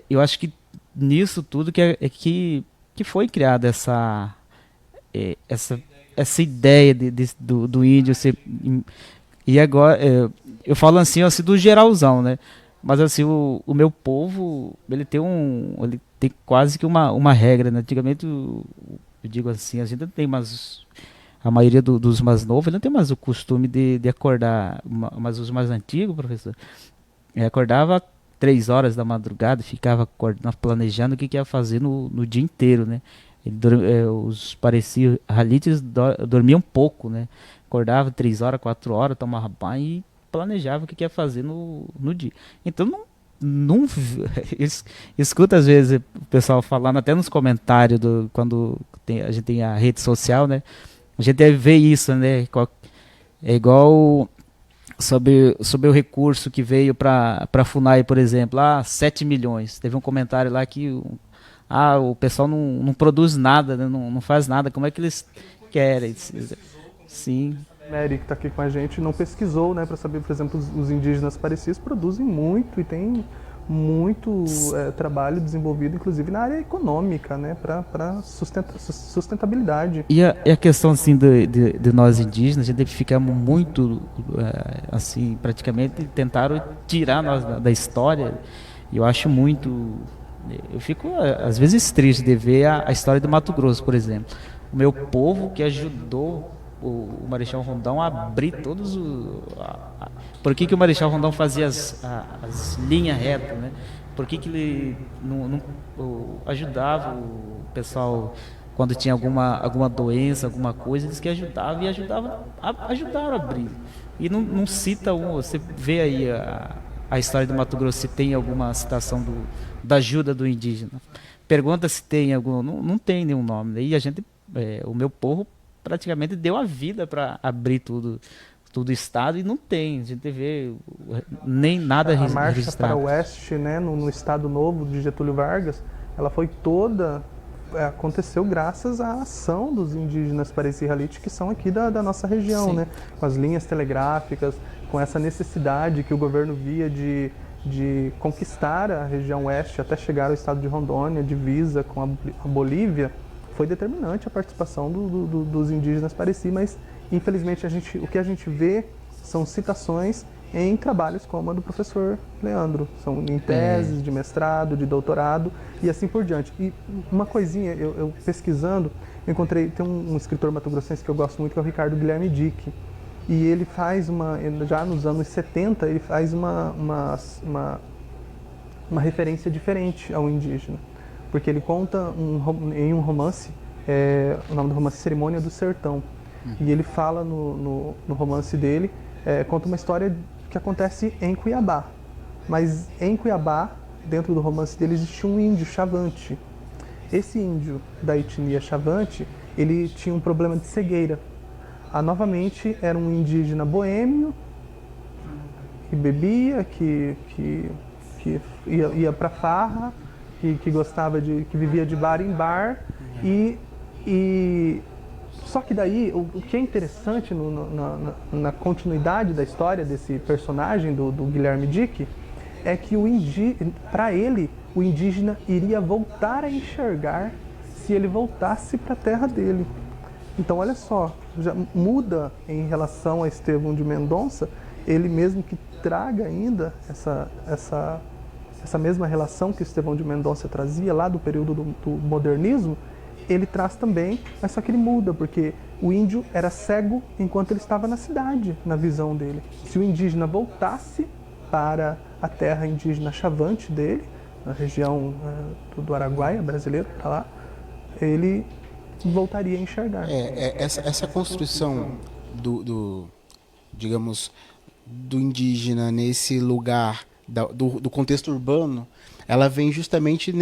Eu acho que nisso tudo que foi criada essa ideia do índio ser, e agora eu falo assim do geralzão, né? Mas assim o meu povo ele tem quase que uma regra, né? Antigamente eu digo assim, a gente não tem mais a maioria dos mais novos, ele não tem mais o costume de acordar, mas os mais antigos, professor, acordava 3 horas da madrugada, ficava planejando o que ia fazer no dia inteiro, né? Os parecidos ralites dormiam pouco, né? Acordava 3 horas, 4 horas, tomava banho e planejava o que ia fazer no dia. Então não escuta às vezes o pessoal falando até nos comentários quando a gente tem a rede social, né? A gente deve ver isso, né? É igual sobre o recurso que veio para a FUNAI, por exemplo, 7 milhões. Teve um comentário lá que o pessoal não produz nada, né? Não faz nada. Como é que eles querem? Sim. Mary, que está aqui com a gente, não pesquisou, né, para saber, por exemplo, os indígenas parecidos produzem muito e tem muito trabalho desenvolvido, inclusive na área econômica, né, para sustentabilidade. E a questão assim de nós indígenas, a gente ficamos muito assim, praticamente tentaram tirar nós da história. E eu acho muito, eu fico às vezes triste de ver a história do Mato Grosso, por exemplo. O meu povo que ajudou o Marechal Rondão a abrir todos por que o Marechal Rondão fazia as linhas retas, né? Por que ele não ajudava o pessoal quando tinha alguma doença, alguma coisa, eles que ajudavam ajudaram a abrir. E não cita você vê aí a história do Mato Grosso, se tem alguma citação da ajuda do indígena. Pergunta se tem algum, não tem nenhum nome. E a gente, o meu povo praticamente deu a vida para abrir tudo o estado e não tem, a gente vê nem nada registrado. A marcha para o oeste, né, no estado novo de Getúlio Vargas, ela foi toda, aconteceu graças à ação dos indígenas Pareci-Ralite, que são aqui da nossa região, sim, né, com as linhas telegráficas, com essa necessidade que o governo via de conquistar a região oeste até chegar ao estado de Rondônia, divisa com a Bolívia. Foi determinante a participação dos indígenas Pareci, mas infelizmente o que a gente vê são citações em trabalhos como a do professor Leandro, são em teses de mestrado, de doutorado e assim por diante. E uma coisinha, eu pesquisando, eu encontrei, tem um escritor mato-grossense que eu gosto muito, que é o Ricardo Guilherme Dick, e ele faz já nos anos 70, ele faz uma referência diferente ao indígena. Porque ele conta em um romance, o nome do romance é Cerimônia do Sertão. E ele fala no romance dele, conta uma história que acontece em Cuiabá. Mas em Cuiabá, dentro do romance dele, existe um índio Chavante. Esse índio da etnia Chavante, ele tinha um problema de cegueira. Novamente, era um indígena boêmio, que bebia, que ia para farra, que gostava que vivia de bar em bar, só que daí o que é interessante na continuidade da história desse personagem do Guilherme Dick é que para ele o indígena iria voltar a enxergar se ele voltasse para a terra dele. Então olha só, já muda em relação a Estevão de Mendonça, ele mesmo que traga ainda essa mesma relação que Estevão de Mendonça trazia lá do período do modernismo, ele traz também, mas só que ele muda, porque o índio era cego enquanto ele estava na cidade, na visão dele. Se o indígena voltasse para a terra indígena Chavante dele, na região do Araguaia brasileiro, tá lá, ele voltaria a enxergar. Essa construção digamos, do indígena nesse lugar do contexto urbano, ela vem justamente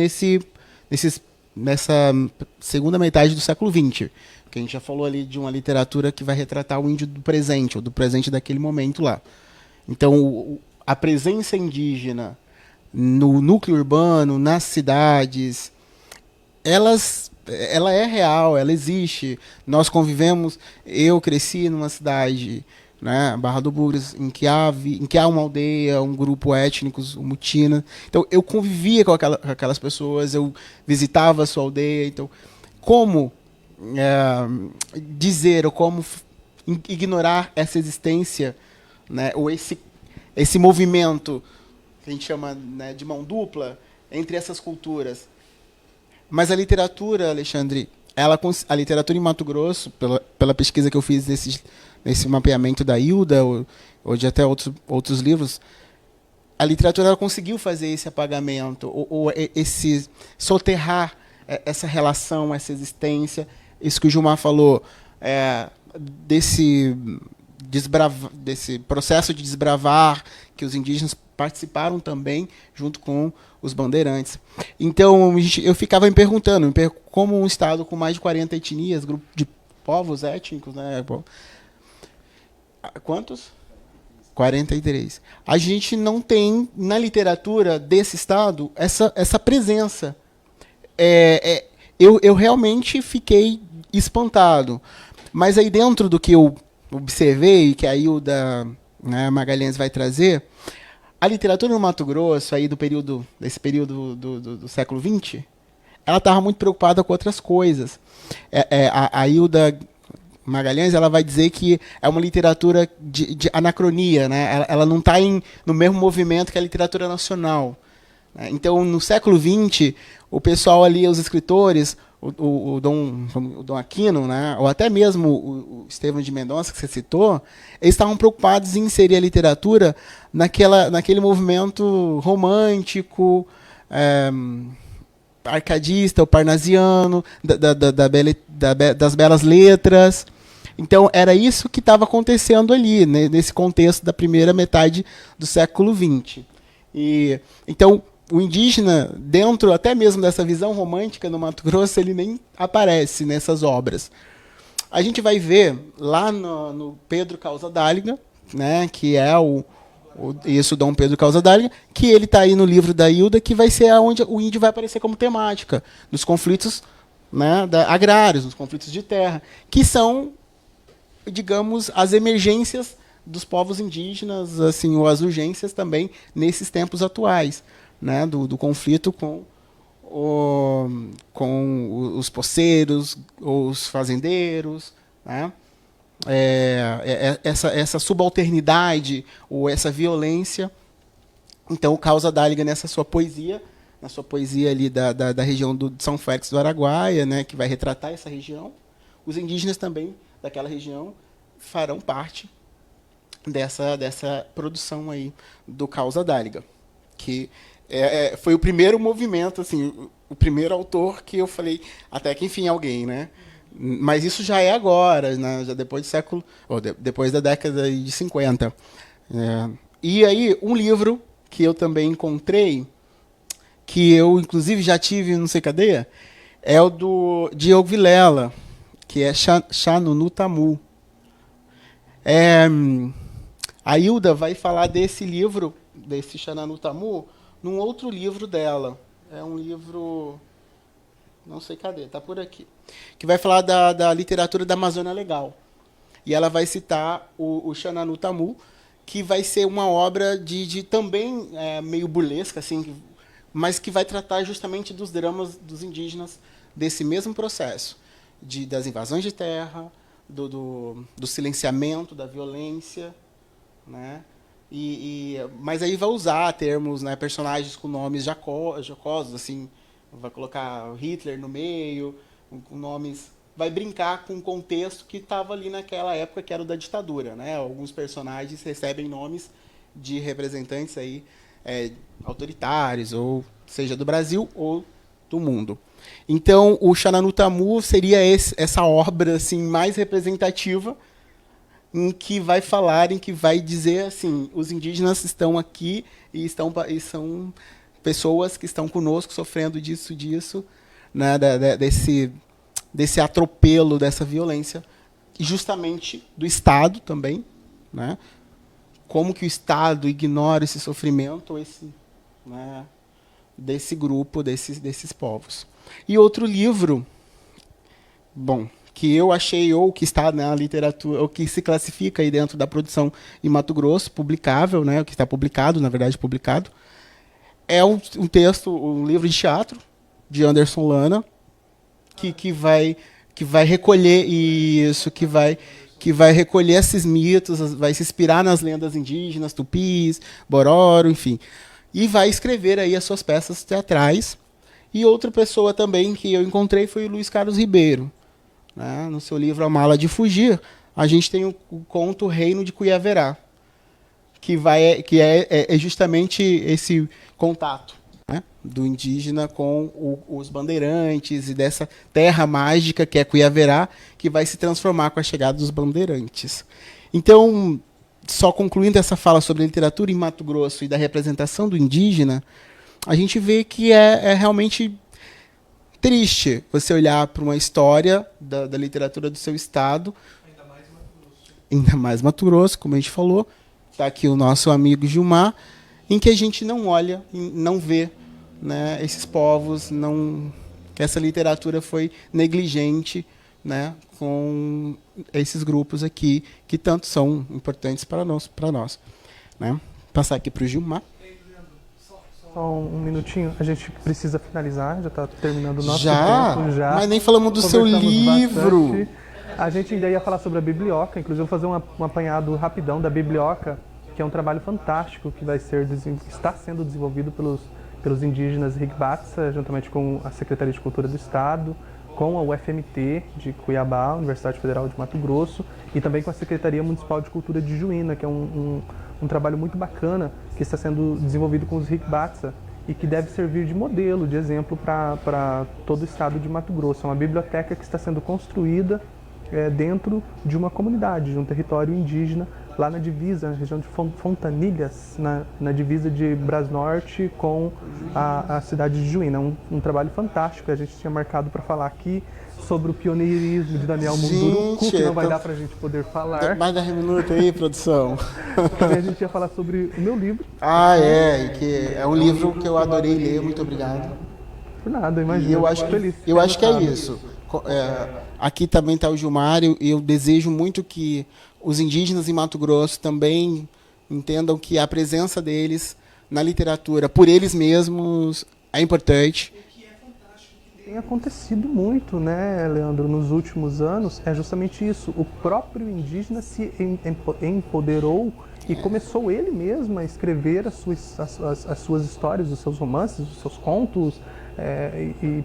nessa segunda metade do século XX, que a gente já falou ali de uma literatura que vai retratar o índio do presente, ou do presente daquele momento lá. Então, a presença indígena no núcleo urbano, nas cidades, ela é real, ela existe. Nós convivemos, eu cresci numa cidade, né, Barra do Bugres, em que há uma aldeia, um grupo étnico, o Mutina. Então, eu convivia com aquelas pessoas, eu visitava a sua aldeia. Então, como dizer ou como ignorar essa existência, né, ou esse movimento que a gente chama, né, de mão dupla entre essas culturas? Mas a literatura, Alexandre, a literatura em Mato Grosso, pela pesquisa que eu fiz nesse mapeamento da Hilda, ou de até outros livros, a literatura ela conseguiu fazer esse apagamento, ou esse soterrar essa relação, essa existência, isso que o Gilmar falou, desse processo de desbravar, que os indígenas participaram também, junto com os bandeirantes. Então, eu ficava me perguntando, como um estado com mais de 40 etnias, grupo de povos étnicos, né? Quantos? 43. A gente não tem, na literatura desse estado, essa presença. Eu realmente fiquei espantado. Mas aí, dentro do que eu observei, que a Hilda, né, Magalhães vai trazer, a literatura no Mato Grosso, aí desse período do século XX, ela estava muito preocupada com outras coisas. A Hilda Magalhães, ela vai dizer que é uma literatura de anacronia, né? Ela não está no mesmo movimento que a literatura nacional. Então, no século XX, o pessoal ali, os escritores, o Dom Aquino, né? Ou até mesmo o Estevão de Mendonça, que você citou, eles estavam preocupados em inserir a literatura naquele movimento romântico, arcadista, o parnasiano, das belas letras. Então, era isso que estava acontecendo ali, né, nesse contexto da primeira metade do século XX. Então, o indígena, dentro até mesmo dessa visão romântica no Mato Grosso, ele nem aparece nessas obras. A gente vai ver lá no Pedro Causa d'Áliga, né, que é o Dom Pedro Causa d'Áliga, que ele está aí no livro da Hilda, que vai ser onde o índio vai aparecer como temática, nos conflitos, né, agrários, nos conflitos de terra, que são, digamos, as emergências dos povos indígenas, assim, ou as urgências também nesses tempos atuais, né, do conflito com os poceiros, os fazendeiros, né? Essa subalternidade ou essa violência. Então, Causa d'Áliga, na sua poesia ali da região de São Félix do Araguaia, né, que vai retratar essa região, os indígenas também daquela região farão parte dessa produção aí do Causa d'Áliga, que foi o primeiro movimento, assim, o primeiro autor que eu falei, até que enfim alguém, né? Mas isso já é agora, né? Já depois do século, ou depois da década de 50. E aí, um livro que eu também encontrei, que eu inclusive já tive, não sei cadê, é o do Diogo Vilela, que é Xanunu Tamu. A Hilda vai falar desse livro, desse Xanunu Tamu, num outro livro dela. É um livro, não sei cadê, está por aqui, que vai falar da literatura da Amazônia Legal. E ela vai citar o Xananu Tamu, que vai ser uma obra de também meio burlesca, assim, mas que vai tratar justamente dos dramas dos indígenas desse mesmo processo, das invasões de terra, do silenciamento, da violência, né? Mas aí vai usar termos, né, personagens com nomes jocosos, assim, vai colocar Hitler no meio, com nomes, vai brincar com o contexto que estava ali naquela época, que era o da ditadura, né? Alguns personagens recebem nomes de representantes aí, autoritários, ou seja, do Brasil ou do mundo. Então, o Xananu Tamu seria essa obra assim, mais representativa, em que vai falar, em que vai dizer assim, os indígenas estão aqui e são pessoas que estão conosco sofrendo disso, né, desse atropelo, dessa violência, e justamente do Estado também, né? Como que o Estado ignora esse sofrimento, né, desse grupo, desses povos. E outro livro, bom, que eu achei, ou que está na literatura, ou que se classifica aí dentro da produção em Mato Grosso, publicável, né, que está publicado, na verdade publicado, é um texto, um livro de teatro, de Anderson Lana, que vai recolher isso, que vai recolher esses mitos, vai se inspirar nas lendas indígenas, tupis, bororo, enfim, e vai escrever aí as suas peças teatrais. E outra pessoa também que eu encontrei foi o Luiz Carlos Ribeiro, né? No seu livro A Mala de Fugir, a gente tem o conto Reino de Cuiaverá, que é justamente esse contato né, do indígena com os bandeirantes e dessa terra mágica que é Cuiaverá, que vai se transformar com a chegada dos bandeirantes. Então, só concluindo essa fala sobre a literatura em Mato Grosso e da representação do indígena, a gente vê que é realmente triste você olhar para uma história da literatura do seu estado, ainda mais Mato Grosso, como a gente falou, está aqui o nosso amigo Gilmar, em que a gente não olha, não vê, né, esses povos, que essa literatura foi negligente, né, com esses grupos aqui, que tanto são importantes para nós, né? Passar aqui para o Gilmar. Só um minutinho, a gente precisa finalizar, já está terminando o nosso tempo. Já, mas nem falamos do seu livro. Bastante. A gente ainda ia falar sobre a Biblioca, inclusive eu vou fazer um apanhado rapidão da Biblioca, que é um trabalho fantástico que está sendo desenvolvido pelos indígenas Rigbatsa, juntamente com a Secretaria de Cultura do Estado, com a UFMT de Cuiabá, Universidade Federal de Mato Grosso, e também com a Secretaria Municipal de Cultura de Juína, que é um trabalho muito bacana que está sendo desenvolvido com os Rigbatsa e que deve servir de modelo, de exemplo para todo o estado de Mato Grosso. É uma biblioteca que está sendo construída dentro de uma comunidade, de um território indígena, lá na divisa, na região de Fontanilhas, na divisa de Brasnorte com a cidade de Juína. Um trabalho fantástico, a gente tinha marcado para falar aqui sobre o pioneirismo de Daniel Munduruku, que não vai dar para a gente poder falar. Mais da minuto aí, produção. Também a gente ia falar sobre o meu livro. Que é um livro que eu adorei ler, muito obrigado. Por nada, imagina. Eu acho que é isso. Aqui também está o Gilmar, e eu desejo muito que os indígenas em Mato Grosso também entendam que a presença deles na literatura, por eles mesmos, é importante. O que é fantástico que tem acontecido muito, né, Leandro, nos últimos anos, é justamente isso. O próprio indígena se empoderou e começou ele mesmo a escrever as suas histórias, os seus romances, os seus contos,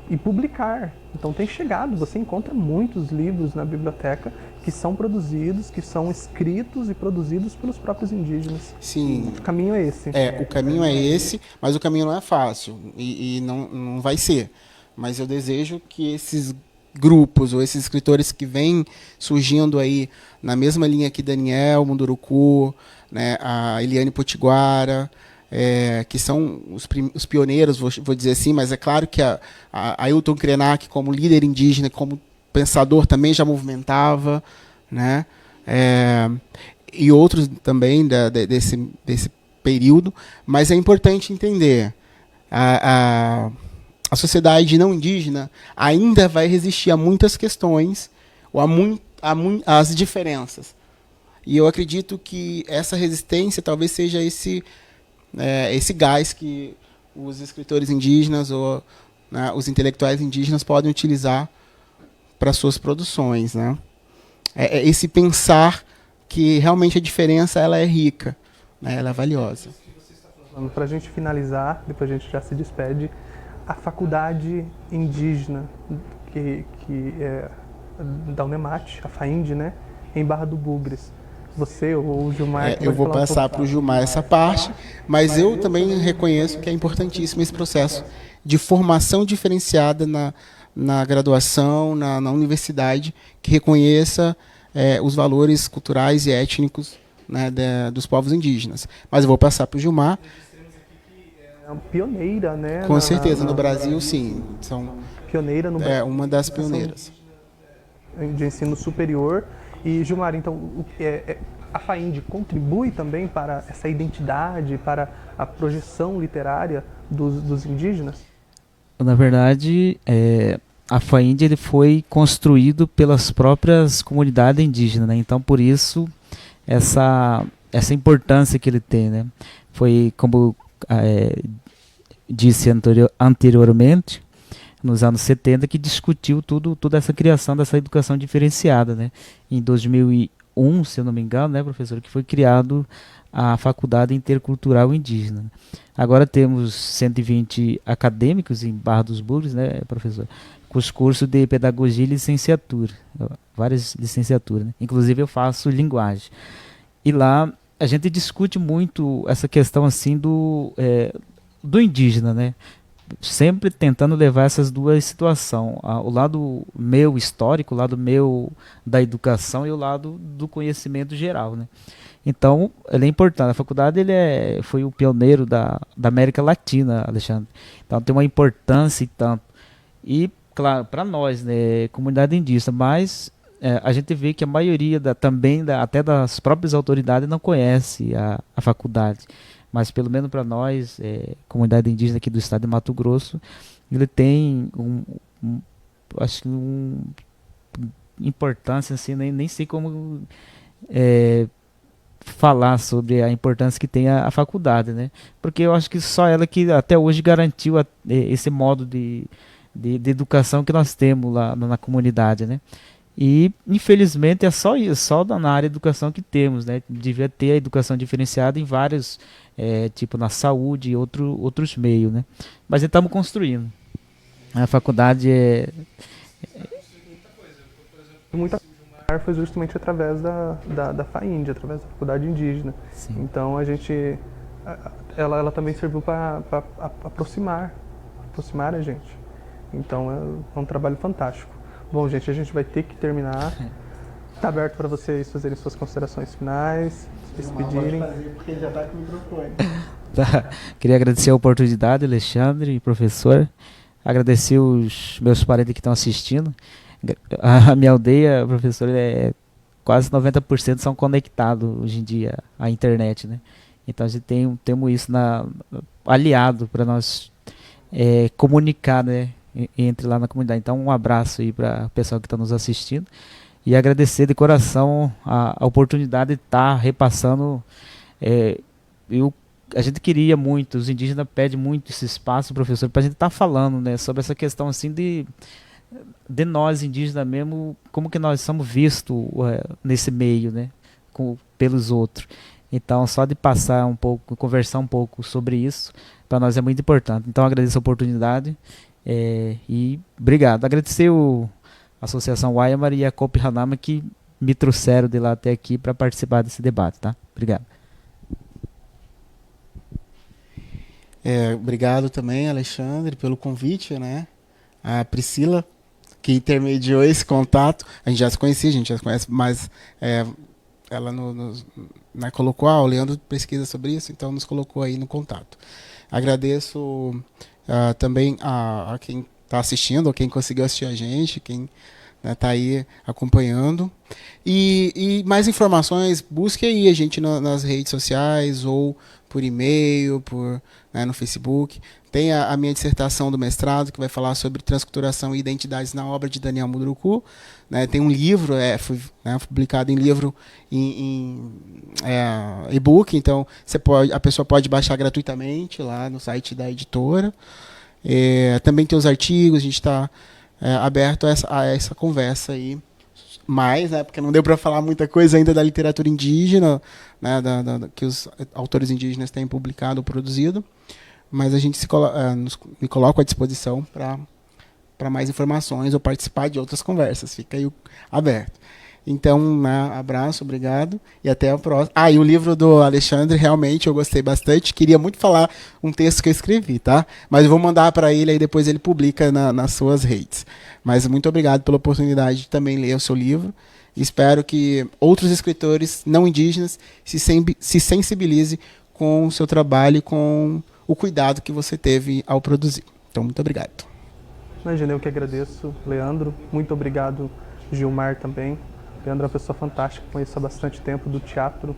e publicar. Então tem chegado, você encontra muitos livros na biblioteca que são produzidos, que são escritos e produzidos pelos próprios indígenas. Sim. O caminho é esse. O caminho é esse, mas o caminho não é fácil e não vai ser. Mas eu desejo que esses grupos ou esses escritores que vêm surgindo aí na mesma linha que Daniel Munduruku, né, a Eliane Potiguara, que são os pioneiros, vou dizer assim, mas é claro que a Ailton Krenak, como líder indígena, como pensador, também já movimentava, né? E outros também desse período, mas é importante entender, a sociedade não indígena ainda vai resistir a muitas questões, ou às diferenças. E eu acredito que essa resistência talvez seja esse gás que os escritores indígenas ou, né, os intelectuais indígenas podem utilizar para suas produções, né? Esse pensar que realmente a diferença ela é rica, né? Ela é valiosa. Para a gente finalizar, depois a gente já se despede, a faculdade indígena que é da Unemat, a FAIND, né, em Barra do Bugres. Você ou o Gilmar... eu vou passar para o Gilmar essa parte, mas eu também reconheço que é importantíssimo esse processo de formação diferenciada na graduação, na universidade, que reconheça os valores culturais e étnicos, né, dos povos indígenas. Mas eu vou passar para o Gilmar. É uma pioneira, né? Com certeza, no Brasil, sim. Pioneira no Brasil. Uma das pioneiras. De ensino superior. E, Gilmar, então, a FAIND contribui também para essa identidade, para a projeção literária dos indígenas? Na verdade, a FAIND ele foi construído pelas próprias comunidades indígenas, né? Então, por isso, essa importância que ele tem, né? Foi, como disse anteriormente, nos anos 70, que discutiu toda essa criação dessa educação diferenciada, né? Em 2001, se eu não me engano, né, professor, que foi criado a Faculdade Intercultural Indígena. Agora temos 120 acadêmicos em Barra dos Bugres, né, professor, com os cursos de pedagogia e licenciatura, várias licenciaturas, né? Inclusive eu faço linguagem. E lá a gente discute muito essa questão assim do indígena, né? Sempre tentando levar essas duas situações, o lado meu histórico, o lado meu da educação e o lado do conhecimento geral, né? Então, ele é importante. A faculdade foi o pioneiro da América Latina, Alexandre. Então, tem uma importância e tanto. E, claro, para nós, né, comunidade indígena, mas a gente vê que a maioria até das próprias autoridades não conhece a faculdade. Mas, pelo menos para nós, comunidade indígena aqui do estado de Mato Grosso, ele tem acho que importância, assim, nem sei como falar sobre a importância que tem a faculdade, né? Porque eu acho que só ela que até hoje garantiu esse modo de educação que nós temos lá na comunidade, né? E infelizmente é só isso, só na área de educação que temos, né? Devia ter a educação diferenciada em vários, tipo na saúde e outros meios, né? Mas estamos construindo. A faculdade Muita coisa foi justamente através da FAIND, através da Faculdade Indígena. Sim. Então ela também serviu para aproximar a gente. Então é um trabalho fantástico. Bom, gente, a gente vai ter que terminar. Está aberto para vocês fazerem suas considerações finais, se despedirem. Porque já está com o microfone. Tá. Queria agradecer a oportunidade, Alexandre e professor. Agradecer os meus parentes que estão assistindo. A minha aldeia, professor, quase 90% são conectados hoje em dia à internet, né? Então a gente temos isso aliado para nós comunicar, né? Entre lá na comunidade. Então um abraço aí para o pessoal que está nos assistindo e agradecer de coração a oportunidade de estar repassando. A gente queria muito, os indígenas pedem muito esse espaço, professor, para a gente estar falando, né, sobre essa questão assim de nós indígenas mesmo, como que nós somos vistos nesse meio, né, pelos outros. Então, só de passar um pouco, conversar um pouco sobre isso, para nós é muito importante. Então, agradeço a oportunidade e obrigado. Agradecer a Associação Waiamar e a Coop Hanama que me trouxeram de lá até aqui para participar desse debate, tá? Obrigado. Obrigado também, Alexandre, pelo convite, né? A Priscila, que intermediou esse contato. A gente já se conhecia, a gente já se conhece, mas ela né, colocou, o Leandro pesquisa sobre isso, então nos colocou aí no contato. Agradeço também a quem está assistindo, a quem conseguiu assistir a gente, quem está aí acompanhando. E mais informações, busque aí a gente nas redes sociais ou por e-mail, no Facebook. Tem a minha dissertação do mestrado, que vai falar sobre transculturação e identidades na obra de Daniel Munduruku. Né, tem um livro, foi publicado em livro em e-book, então a pessoa pode baixar gratuitamente lá no site da editora. Também tem os artigos, a gente está aberto a essa conversa aí. Mais, porque não deu para falar muita coisa ainda da literatura indígena, né, que os autores indígenas têm publicado ou produzido, mas a gente me coloca à disposição para mais informações ou participar de outras conversas. Fica aí aberto. Então, abraço, obrigado e até a próxima. E o livro do Alexandre, realmente eu gostei bastante. Queria muito falar um texto que eu escrevi, tá? Mas eu vou mandar para ele e depois ele publica nas suas redes. Mas muito obrigado pela oportunidade de também ler o seu livro. Espero que outros escritores não indígenas se sensibilizem com o seu trabalho e com o cuidado que você teve ao produzir. Então, muito obrigado. Imagina, eu que agradeço, Leandro. Muito obrigado, Gilmar, também. Leandro é uma pessoa fantástica, conheço há bastante tempo do teatro,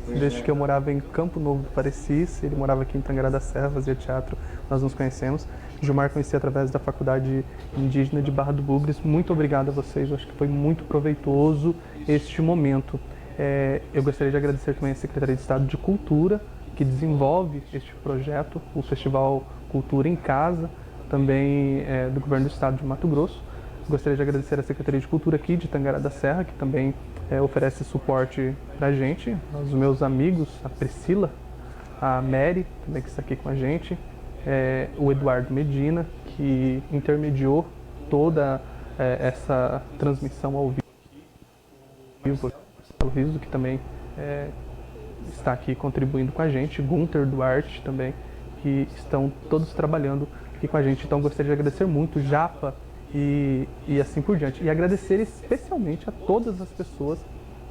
desde que eu morava em Campo Novo do Parecis, ele morava aqui em Tangará da Serra, fazia teatro, nós nos conhecemos. Gilmar conheci através da Faculdade Indígena de Barra do Bugres. Muito obrigado a vocês, eu acho que foi muito proveitoso este momento. Eu gostaria de agradecer também a Secretaria de Estado de Cultura, que desenvolve este projeto, o Festival Cultura em Casa, também do Governo do Estado de Mato Grosso. Gostaria de agradecer a Secretaria de Cultura aqui de Tangará da Serra, que também oferece suporte para a gente, aos meus amigos, a Priscila, a Mary, também que está aqui com a gente, o Eduardo Medina, que intermediou toda essa transmissão ao vivo, o Riso, que também está aqui contribuindo com a gente, Gunter Duarte também, que estão todos trabalhando aqui com a gente. Então gostaria de agradecer muito, Japa, e assim por diante. E agradecer especialmente a todas as pessoas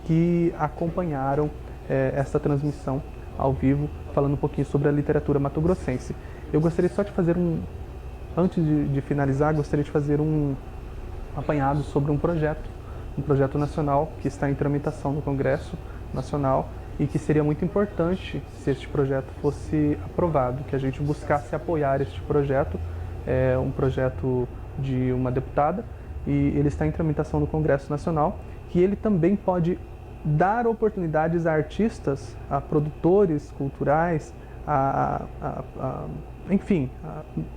que acompanharam essa transmissão ao vivo, falando um pouquinho sobre a literatura mato-grossense. Eu gostaria só de fazer antes de finalizar, gostaria de fazer um apanhado sobre um projeto nacional que está em tramitação no Congresso Nacional e que seria muito importante se este projeto fosse aprovado, que a gente buscasse apoiar este projeto. É um projeto de uma deputada e ele está em tramitação no Congresso Nacional, que ele também pode dar oportunidades a artistas, a produtores culturais, enfim,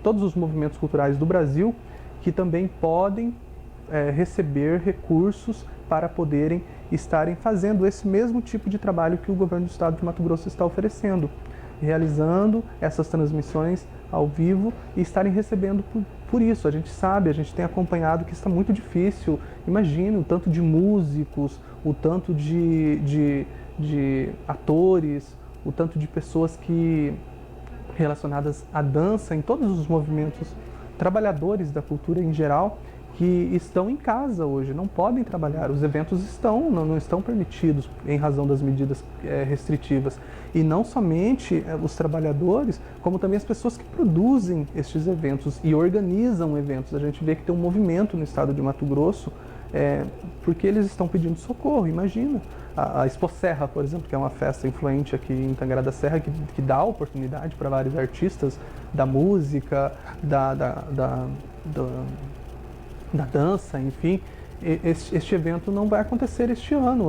todos os movimentos culturais do Brasil que também podem receber recursos para poderem estarem fazendo esse mesmo tipo de trabalho que o governo do estado de Mato Grosso está oferecendo, realizando essas transmissões ao vivo e estarem recebendo por isso. A gente sabe, a gente tem acompanhado que está muito difícil. Imagina o tanto de músicos, o tanto de atores, o tanto de pessoas que relacionadas à dança, em todos os movimentos, trabalhadores da cultura em geral, que estão em casa hoje, não podem trabalhar. Os eventos não estão permitidos em razão das medidas restritivas. E não somente os trabalhadores, como também as pessoas que produzem estes eventos e organizam eventos. A gente vê que tem um movimento no estado de Mato Grosso, porque eles estão pedindo socorro. Imagina, a Expo Serra, por exemplo, que é uma festa influente aqui em Tangará da Serra, que dá oportunidade para vários artistas da música, da dança, enfim. Este evento não vai acontecer este ano,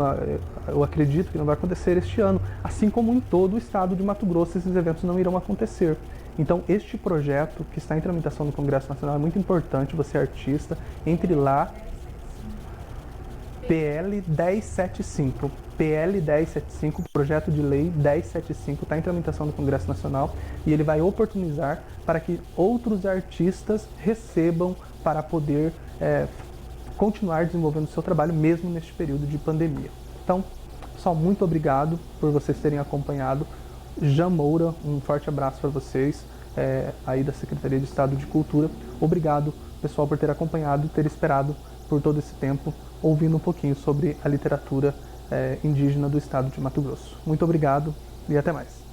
eu acredito que não vai acontecer este ano, assim como em todo o estado de Mato Grosso esses eventos não irão acontecer. Então este projeto que está em tramitação no Congresso Nacional é muito importante. Você artista, entre lá, PL 1075, projeto de lei 1075, está em tramitação no Congresso Nacional e ele vai oportunizar para que outros artistas recebam para poder continuar desenvolvendo o seu trabalho mesmo neste período de pandemia. Então, pessoal, muito obrigado por vocês terem acompanhado. Jean Moura, um forte abraço para vocês aí da Secretaria de Estado de Cultura. Obrigado, pessoal, por ter acompanhado e ter esperado por todo esse tempo, ouvindo um pouquinho sobre a literatura indígena do estado de Mato Grosso. Muito obrigado e até mais.